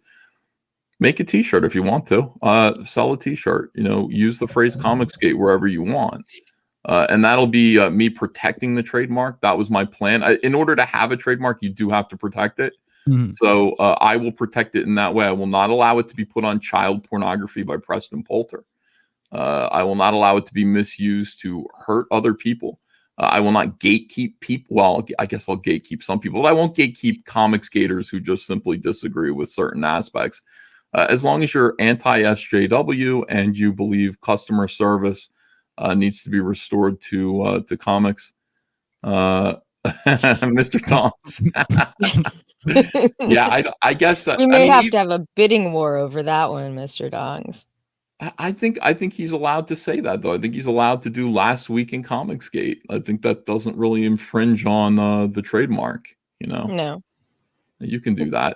Make a t-shirt if you want to. Sell a t-shirt. Use the phrase ComicsGate wherever you want. And that'll be me protecting the trademark. That was my plan. In order to have a trademark, you do have to protect it. Mhm. So I will protect it in that way. I will not allow it to be put on child pornography by Preston Poulter. I will not allow it to be misused to hurt other people. I will not gatekeep people. Well, I guess I'll gatekeep some people, but I won't gatekeep ComicsGaters who just simply disagree with certain aspects. As long as you're anti-SJW and you believe customer service needs to be restored to comics, Mr. Tonks. Yeah, I guess. We may have to have a bidding war over that one, Mr. Dongs. I think he's allowed to say that, though. I think he's allowed to do last week in ComicsGate. I think that doesn't really infringe on the trademark. No. You can do that.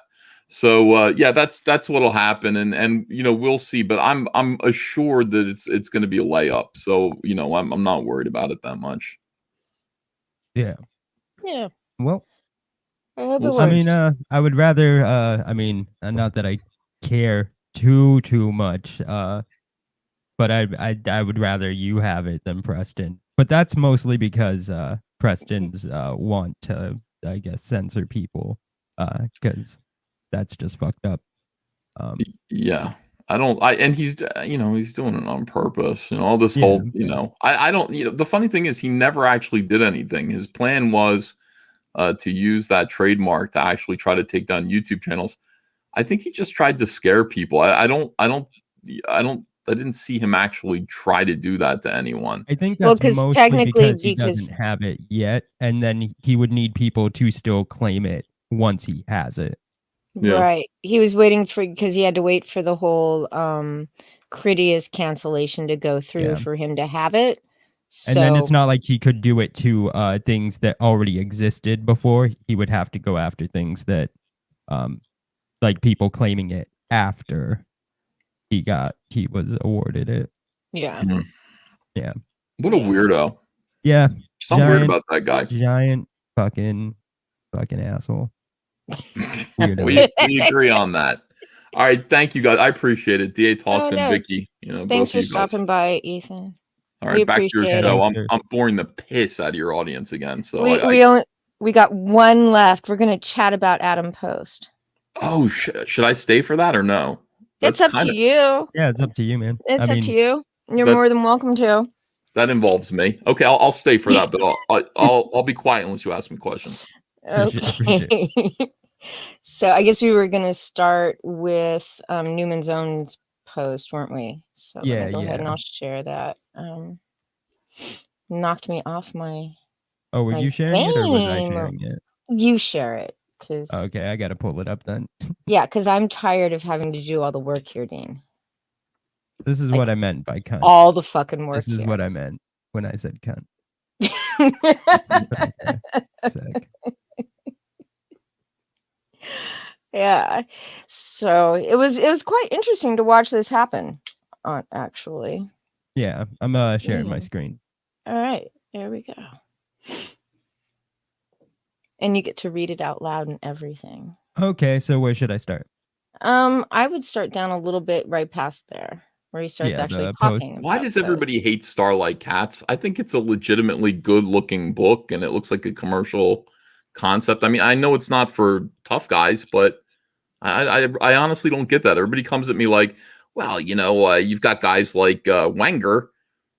So yeah, that's what'll happen, and we'll see. But I'm assured that it's going to be a layup. So I'm not worried about it that much. Yeah. Yeah. Well, I hope We'll it see. I works. mean, I would rather. Not that I care too much. But I would rather you have it than Preston. But that's mostly because Preston's want to, I guess, censor people. Because that's just fucked up. Yeah. And he's doing it on purpose. All this Yeah. whole, I don't, the funny thing is he never actually did anything. His plan was to use that trademark to actually try to take down YouTube channels. I think he just tried to scare people. I didn't see him actually try to do that to anyone. I think Well, that's 'cause mostly technically because he doesn't have it yet, and then he would need people to still claim it once he has it. Yeah. Right. He was waiting because he had to wait for the whole Critias cancellation to go through Yeah. for him to have it. So, And then it's not like he could do it to things that already existed before. He would have to go after things that, like people claiming it after he was awarded it. yeah. Mhm. Yeah. What a weirdo. Yeah. Something weird about that guy. Giant fucking asshole. We agree on that. All right, thank you guys. I appreciate it. DA Talks Oh, and no. Vicky, Thanks both for of you guys. stopping by, Ethan. All We right, back to your appreciate show. it. I'm boring the piss out of your audience again. So we got one left. We're gonna chat about Adam Post. should I stay for that or no? It's up to you. Yeah, it's up to you, man. It's up to you. You're more than welcome to. That involves me. Okay, I'll stay for that, but I'll be quiet unless you ask me questions. Okay. So I guess we were gonna start with Newman's own post, weren't we? So let me go ahead and I'll share that. Knocked me off my. Oh, were you sharing it or was I sharing it? You share it, because. Okay, I gotta pull it up then. Yeah, because I'm tired of having to do all the work here, Dean. This is Like, what I meant by cunt. all the fucking work. This is here. what I meant when I said cunt. Okay. Sick. Yeah. So it was quite interesting to watch this happen. Actually. Yeah, I'm sharing my screen. All right, there we go. And you get to read it out loud and everything. Okay, so where should I start? I would start down a little bit right past there, where he starts Yeah, actually the talking. post. Why about does those. everybody hate Starlight Cats? I think it's a legitimately good-looking book, and it looks like a commercial concept. I mean, I know it's not for tough guys, but I honestly don't get that. Everybody comes at me like, well, you've got guys like Wenger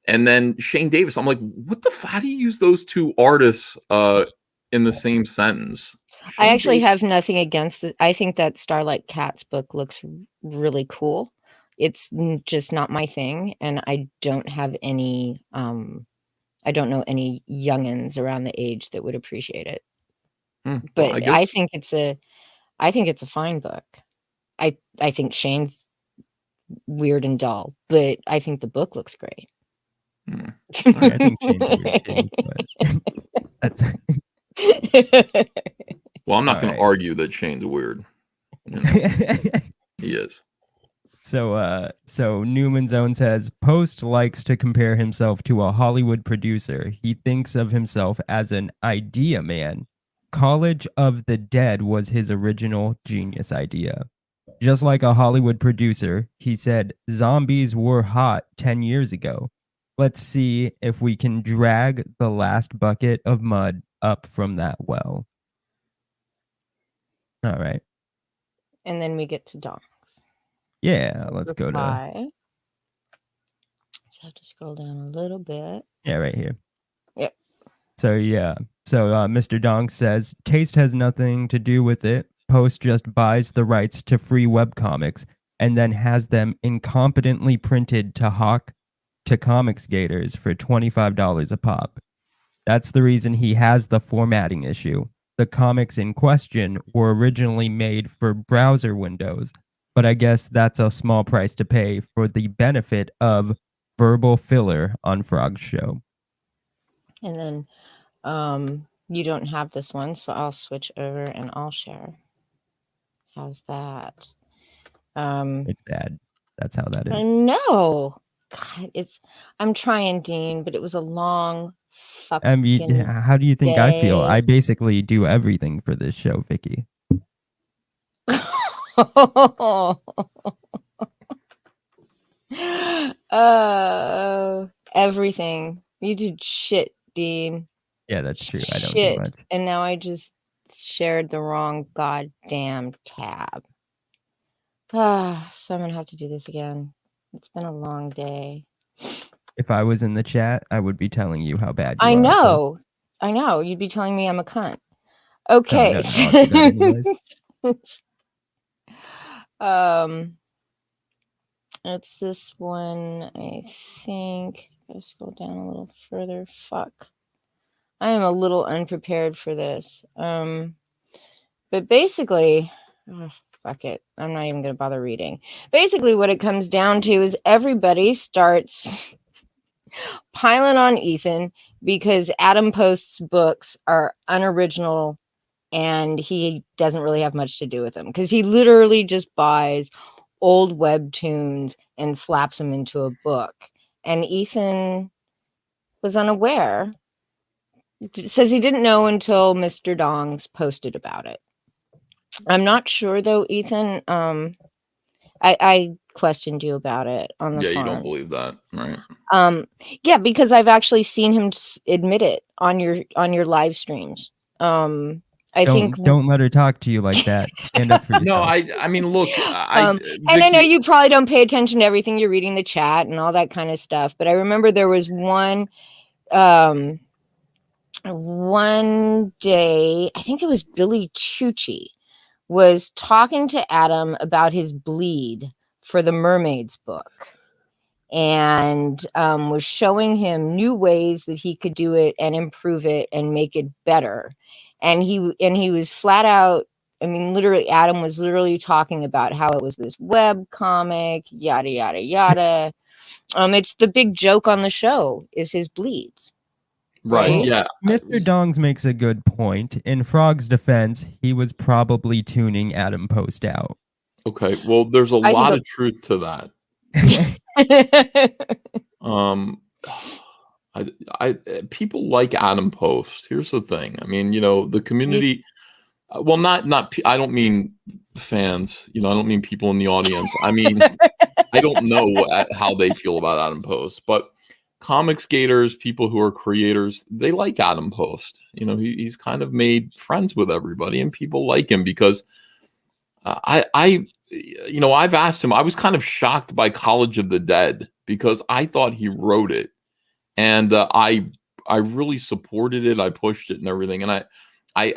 and then Shane Davis. I'm like, what the how do you use those two artists in the same sentence? I Shane actually Davis- have nothing against it. I think that Starlight Cat's book looks really cool. It's just not my thing, and I don't have any. I don't know any youngins around the age that would appreciate it. well, But I guess I think it's a fine book. I think Shane's weird and dull, but I think the book looks great. I think Shane's weird too, but that's well, I'm not All going right. to argue that Shane's weird. He is. So Newman's Own says Post likes to compare himself to a Hollywood producer. He thinks of himself as an idea man. College of the Dead was his original genius idea. Just like a Hollywood producer, he said zombies were hot 10 years ago. Let's see if we can drag the last bucket of mud up from that well. All right. And then we get to Donks. Yeah, let's go to Reply. Just have to scroll down a little bit. yeah, right here. Yep. So Mr. Donk says taste has nothing to do with it. Post just buys the rights to free webcomics and then has them incompetently printed to hawk to ComicsGaters for $25 a pop. That's the reason he has the formatting issue. The comics in question were originally made for browser windows, but I guess that's a small price to pay for the benefit of verbal filler on Frog's show. And then you don't have this one, so I'll switch over and I'll share. How's that? It's bad. That's how that I is. know. God, I'm trying, Dean, but it was a long fucking How do you think I feel? day. I basically do everything for this show, Vicky. Everything. You did shit, Dean. Yeah, that's true. I don't do Shit. much. And now I just shared the wrong goddamn tab. So I'm gonna have to do this again. It's been a long day. If I was in the chat, I would be telling you how bad you I are. know. I know. You'd be telling me I'm a cunt. Okay. No, I'll do that anyways. It's this one, I think. I'll scroll down a little further. Fuck. I am a little unprepared for this. But basically, fuck it. I'm not even going to bother reading. Basically, what it comes down to is everybody starts piling on Ethan because Adam Post's books are unoriginal and he doesn't really have much to do with them because he literally just buys old webtoons and slaps them into a book. And Ethan was unaware. Says he didn't know until Mr. Dongs posted about it. I'm not sure though, Ethan. I questioned you about it on the Yeah, you don't forums. believe that, right? Yeah, because I've actually seen him admit it on your live streams. I think don't let her talk to you like that. Stand up for yourself. No, I mean, look, and I know you probably don't pay attention to everything. You're reading the chat and all that kind of stuff. But I remember there was one day, I think it was Billy Tucci, was talking to Adam about his bleed for the Mermaids book. And was showing him new ways that he could do it and improve it and make it better. And he was flat out I mean, literally, Adam was literally talking about how it was this web comic, yada yada yada. It's the big joke on the show is his bleeds. Right. Right? Yeah. Mr. Dongs makes a good point. In Frog's defense, he was probably tuning Adam Post out. Okay. Well, there's a I lot think of truth to that. Um, I people like Adam Post. Here's the thing. I mean, the community. Well, not. I don't mean fans. I don't mean people in the audience. I mean, I don't know how they feel about Adam Post, but comics gators, people who are creators, they like Adam Post. He's kind of made friends with everybody, and people like him because I've asked him. I was kind of shocked by College of the Dead because I thought he wrote it, and I really supported it. I pushed it and everything, and I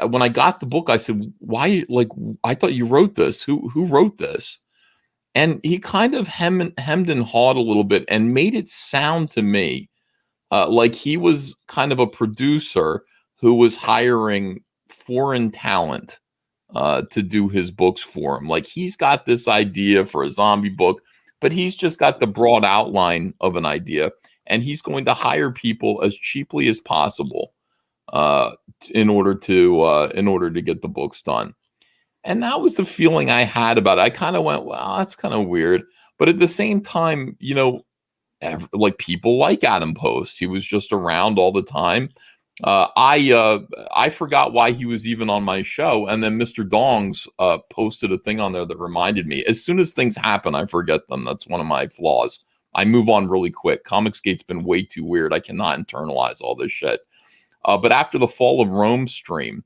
when I got the book, I said, "Why? Like, I thought you wrote this. Who wrote this?" And he kind of hemmed and hawed a little bit and made it sound to me like he was kind of a producer who was hiring foreign talent to do his books for him. Like he's got this idea for a zombie book, but he's just got the broad outline of an idea, and he's going to hire people as cheaply as possible in order to get the books done. And that was the feeling I had about it. I kind of went, well, that's kind of weird. But at the same time, like people like Adam Post. He was just around all the time. I forgot why he was even on my show. And then Mr. Dongs posted a thing on there that reminded me. As soon as things happen, I forget them. That's one of my flaws. I move on really quick. ComicsGate's been way too weird. I cannot internalize all this shit. But after the Fall of Rome stream,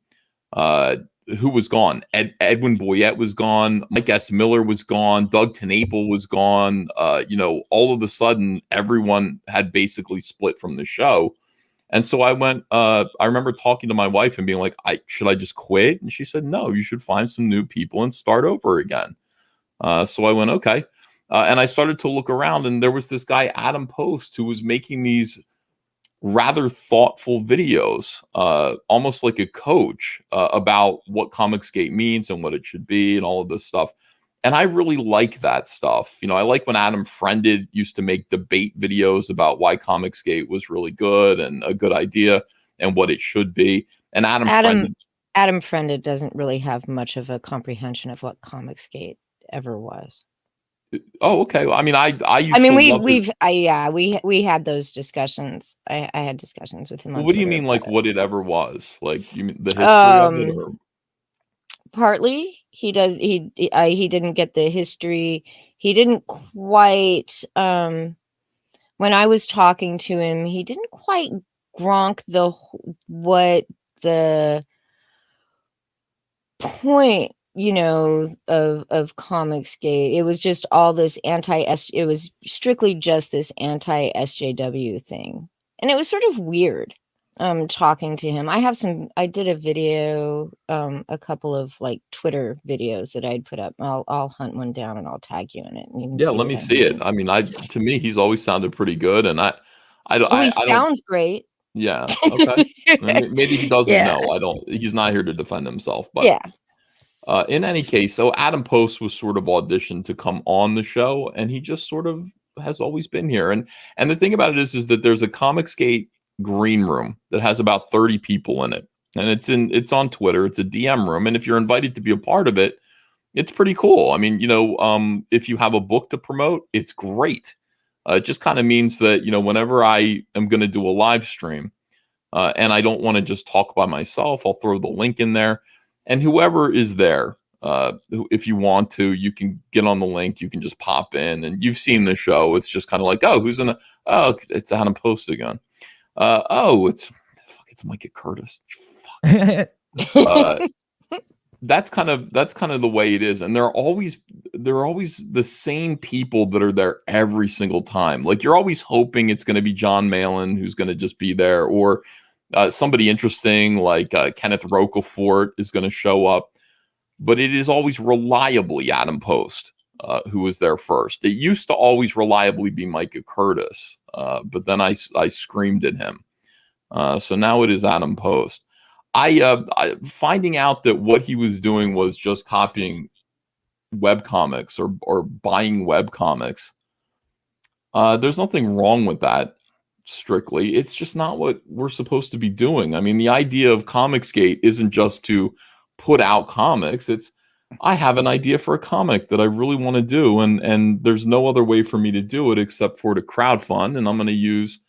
who was gone? Edwin Boyette was gone. Mike S. Miller was gone. Doug TenNapel was gone. All of a sudden, everyone had basically split from the show. And so I went, I remember talking to my wife and being like, should I just quit? And she said, no, you should find some new people and start over again. So I went, okay. And I started to look around, and there was this guy, Adam Post, who was making these rather thoughtful videos, almost like a coach about what ComicsGate means and what it should be and all of this stuff. And I really like that stuff. I like when Adam Friended used to make debate videos about why ComicsGate was really good and a good idea and what it should be. And Adam Friended doesn't really have much of a comprehension of what ComicsGate ever was. Oh, okay. Well, I mean, we had those discussions. I had discussions with him. Well, on what do you Twitter mean, like about what it ever was? Like, you mean the history of it, or? Partly, he didn't get the history. He didn't quite. When I was talking to him, he didn't quite gronk what the point, of ComicsGate. It was just all this it was strictly just this anti-SJW thing. And it was sort of weird talking to him. I did a video, a couple of like Twitter videos that I'd put up. I'll hunt one down and I'll tag you in it. And you can Yeah, let me see it. I mean, to me, he's always sounded pretty good, and he sounds great. Yeah. Okay. Maybe he doesn't Yeah. know. He's not here to defend himself, but Yeah. In any case, so Adam Post was sort of auditioned to come on the show, and he just sort of has always been here. And the thing about it is that there's a ComicsGate green room that has about 30 people in it, and it's on Twitter. It's a DM room, and if you're invited to be a part of it, it's pretty cool. I mean, if you have a book to promote, it's great. It just kind of means that whenever I am going to do a live stream, and I don't want to just talk by myself, I'll throw the link in there. And whoever is there, if you want to, you can get on the link. You can just pop in, and you've seen the show. It's just kind of like, oh, who's in the? Oh, it's Adam Post again. It's Micah Curtis. Fuck. That's kind of the way it is, and there are always the same people that are there every single time. Like you're always hoping it's going to be John Malin who's going to just be there, or somebody interesting like Kenneth Rocafort is going to show up, but it is always reliably Adam Post who was there first. It used to always reliably be Micah Curtis, but then I screamed at him. So now it is Adam Post. I finding out that what he was doing was just copying webcomics or buying webcomics. There's nothing wrong with that. Strictly, it's just not what we're supposed to be doing. I mean, the idea of ComicsGate isn't just to put out comics. It's I have an idea for a comic that I really want to do, and there's no other way for me to do it except for to crowdfund, and I'm going to use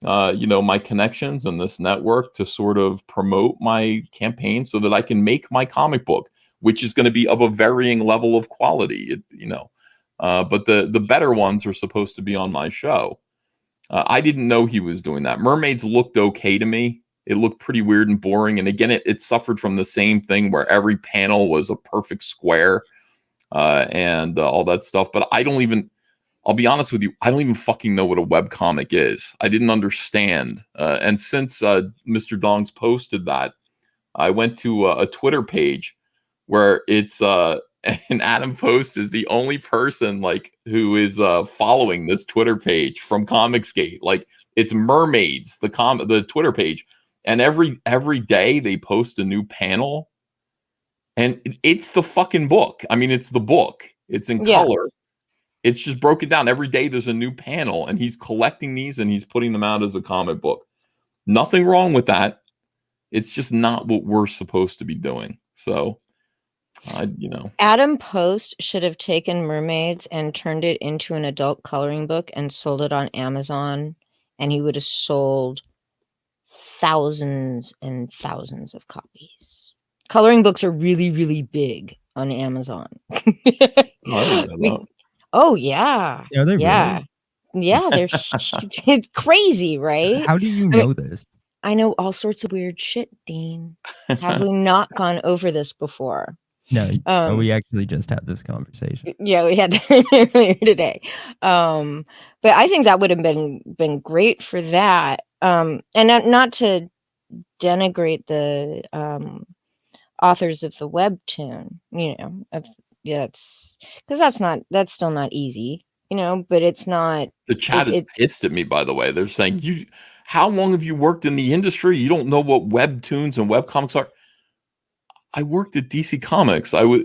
my connections and this network to sort of promote my campaign so that I can make my comic book, which is going to be of a varying level of quality. But the better ones are supposed to be on my show. I didn't know he was doing that. Mermaids looked okay to me. It looked pretty weird and boring. And again, it suffered from the same thing where every panel was a perfect square and all that stuff. But I'll be honest with you, I don't even fucking know what a webcomic is. I didn't understand. And since Mr. Dongs posted that, I went to a Twitter page where it's and Adam Post is the only person who is following this Twitter page from ComicsGate. Like it's Mermaids, the Twitter page, and every day they post a new panel, and it's the fucking book. I mean, it's the book. It's in color. It's just broken down. Every day there's a new panel, and he's collecting these and he's putting them out as a comic book. Nothing wrong with that. It's just not what we're supposed to be doing. So. Adam Post should have taken Mermaids and turned it into an adult coloring book and sold it on Amazon, and he would have sold thousands and thousands of copies. Coloring books are really, really big on Amazon. Oh yeah. Are they really? Yeah, they're it's crazy, right? How do you know this? I know all sorts of weird shit, Dean. Have we not gone over this before? No, we actually just had this conversation. Yeah, we had earlier today. But I think that would have been great for that. And not to denigrate the authors of the webtoon, it's because that's still not easy, but it's not. The chat is pissed at me, by the way. They're saying, how long have you worked in the industry? You don't know what webtoons and webcomics are. I worked at DC Comics. I was,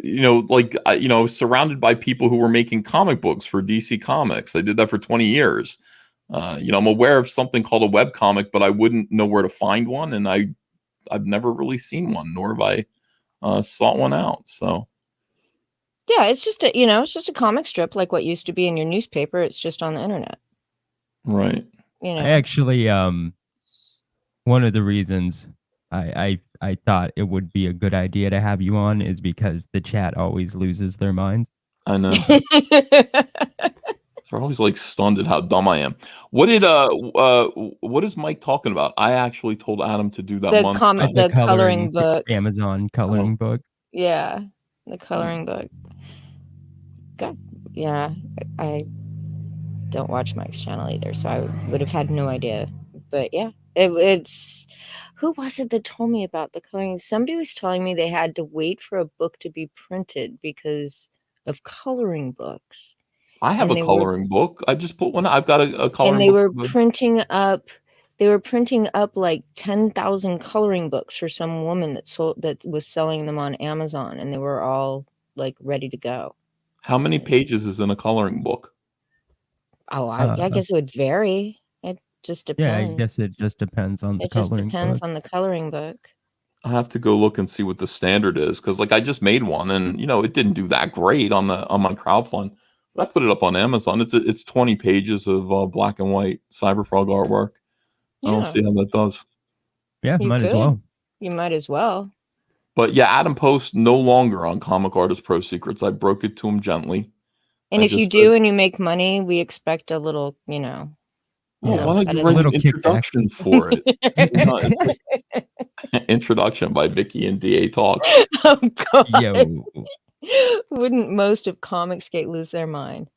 surrounded by people who were making comic books for DC Comics. I did that for 20 years. I'm aware of something called a webcomic, but I wouldn't know where to find one. And I've never really seen one, nor have I sought one out. So. Yeah, it's just a comic strip like what used to be in your newspaper. It's just on the internet. Right. I actually, one of the reasons I thought it would be a good idea to have you on is because the chat always loses their minds. I know. They're always stunned at how dumb I am. What is Mike talking about? I actually told Adam to do that the coloring book. Amazon coloring book. Yeah. The coloring book. God, yeah. I don't watch Mike's channel either, so I would have had no idea. But yeah, it's who was it that told me about the coloring? Somebody was telling me they had to wait for a book to be printed because of coloring books. I have a coloring book. I just put one. I've got a coloring book. And they were printing up. They were printing up like 10,000 coloring books for some woman that was selling them on Amazon, and they were all ready to go. How many pages is in a coloring book? Oh, I guess it would vary. It just depends. Yeah, I guess it just depends on the coloring book. It just depends on the coloring book. I have to go look and see what the standard is because, I just made one and it didn't do that great on my crowdfund. But I put it up on Amazon. It's 20 pages of black and white Cyberfrog artwork. Yeah. I don't see how that does. Yeah, as well. You might as well. But yeah, Adam Post no longer on Comic Artist Pro Secrets. I broke it to him gently. And if you do and you make money, we expect a little, why don't you write an introduction for it? Introduction by Vicky and DA Talk. Oh God. Yo. Wouldn't most of ComicsGate lose their mind?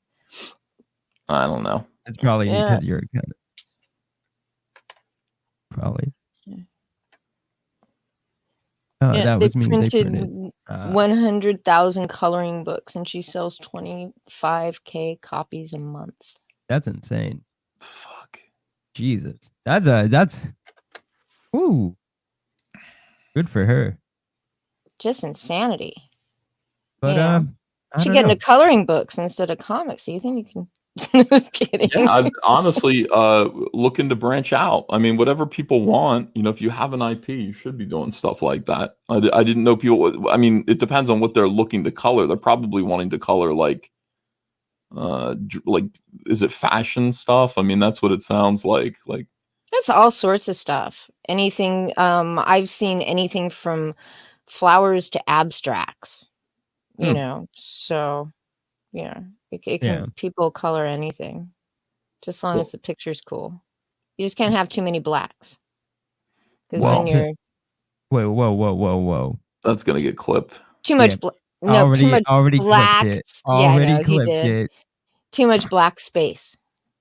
I don't know. It's probably because you're a kind of probably. That was me. They printed 100,000 coloring books, and she sells 25,000 copies a month. That's insane. Fuck. Jesus. That's ooh. Good for her. Just insanity. But Yeah. I Should don't get know. into coloring books instead of comics. Do you think you can? Just kidding. Yeah, I'd honestly looking to branch out. I mean, whatever people want, if you have an IP, you should be doing stuff like that. I didn't know people. I mean, it depends on what they're looking to color. They're probably wanting to color like is it fashion stuff? I mean, that's what it sounds like. Like, It's all sorts of stuff. Anything. I've seen anything from flowers to abstracts. You know. So, yeah, it can. Yeah. People color anything, just as long as the picture's cool. You just can't have too many blacks, because Well, then you're Whoa. that's gonna get clipped. too much. Yeah. No, too much already black. clipped it. Yeah, Already no, he clipped did. it. Too much black space.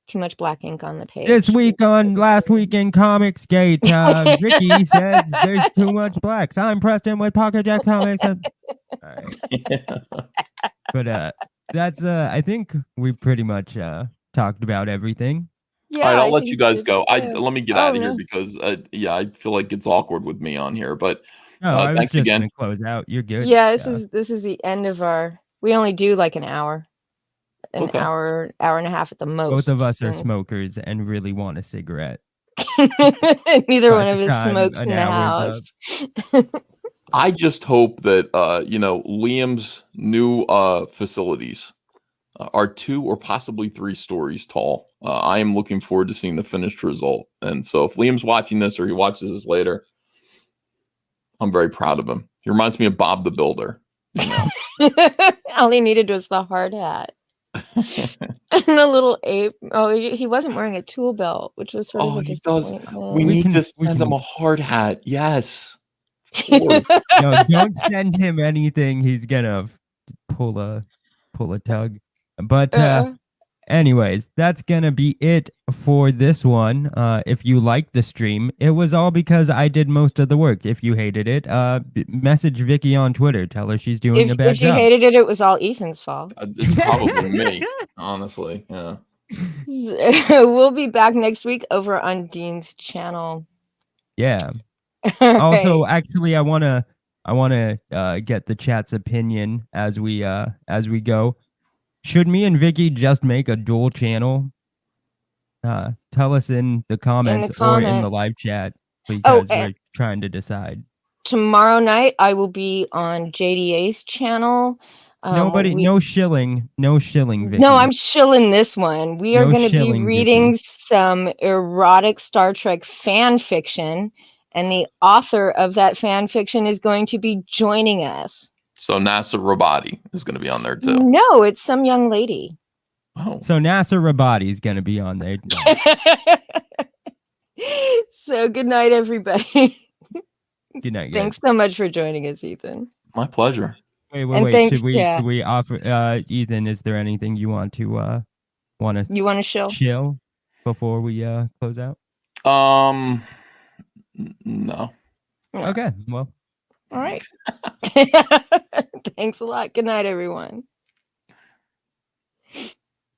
Too much black ink on the page. Last week in ComicsGate, Ricky says there's too much blacks. I'm Preston with Pocket Jack Comics. All right. But that's I think we pretty much talked about everything. Yeah, All right, I'll I let think you guys so go. too. Let me get out of here because I feel like it's awkward with me on here. But No, I was thanks just again. gonna close out. You're good. Yeah, this is the end of our. We only do like an hour, Okay. hour and a half at the most. Both of us are smokers and really want a cigarette. Neither By one of the us time smokes an in the hour's house. I just hope that Liam's new facilities are 2 or possibly 3 stories tall. I am looking forward to seeing the finished result. And so if Liam's watching this or he watches this later, I'm very proud of him. He reminds me of Bob the Builder. All he needed was the hard hat. And the little ape. Oh, he wasn't wearing a tool belt, which was sort of a he does. disappointment. We need to send him a hard hat. Yes. Of course. No, don't send him anything. He's gonna pull a tug. But anyways, that's gonna be it for this one. If you liked the stream, it was all because I did most of the work. If you hated it, message Vicky on Twitter. Tell her she's doing a bad if you job. hated it, it was all Ethan's fault. It's probably me, honestly. Yeah. We'll be back next week over on Dean's channel. Yeah. All Also, right. actually, I wanna get the chat's opinion as we go. Should me and Vicky just make a dual channel? Tell us in the comments or in the live chat because we're trying to decide. Tomorrow night I will be on JDA's channel. No shilling, Vicky. No, I'm shilling this one. We are going to be reading Vicky. some erotic Star Trek fan fiction, and the author of that fan fiction is going to be joining us. So NASA Robati is going to be on there too. No, it's some young lady. Oh. So NASA Rabati is going to be on there. So good night, everybody. Good night, guys. Thanks so much for joining us, Ethan. My pleasure. Wait. Should we offer Ethan? Is there anything you want to chill before we close out? No. Okay. Well. All right. Thanks a lot. Good night, everyone.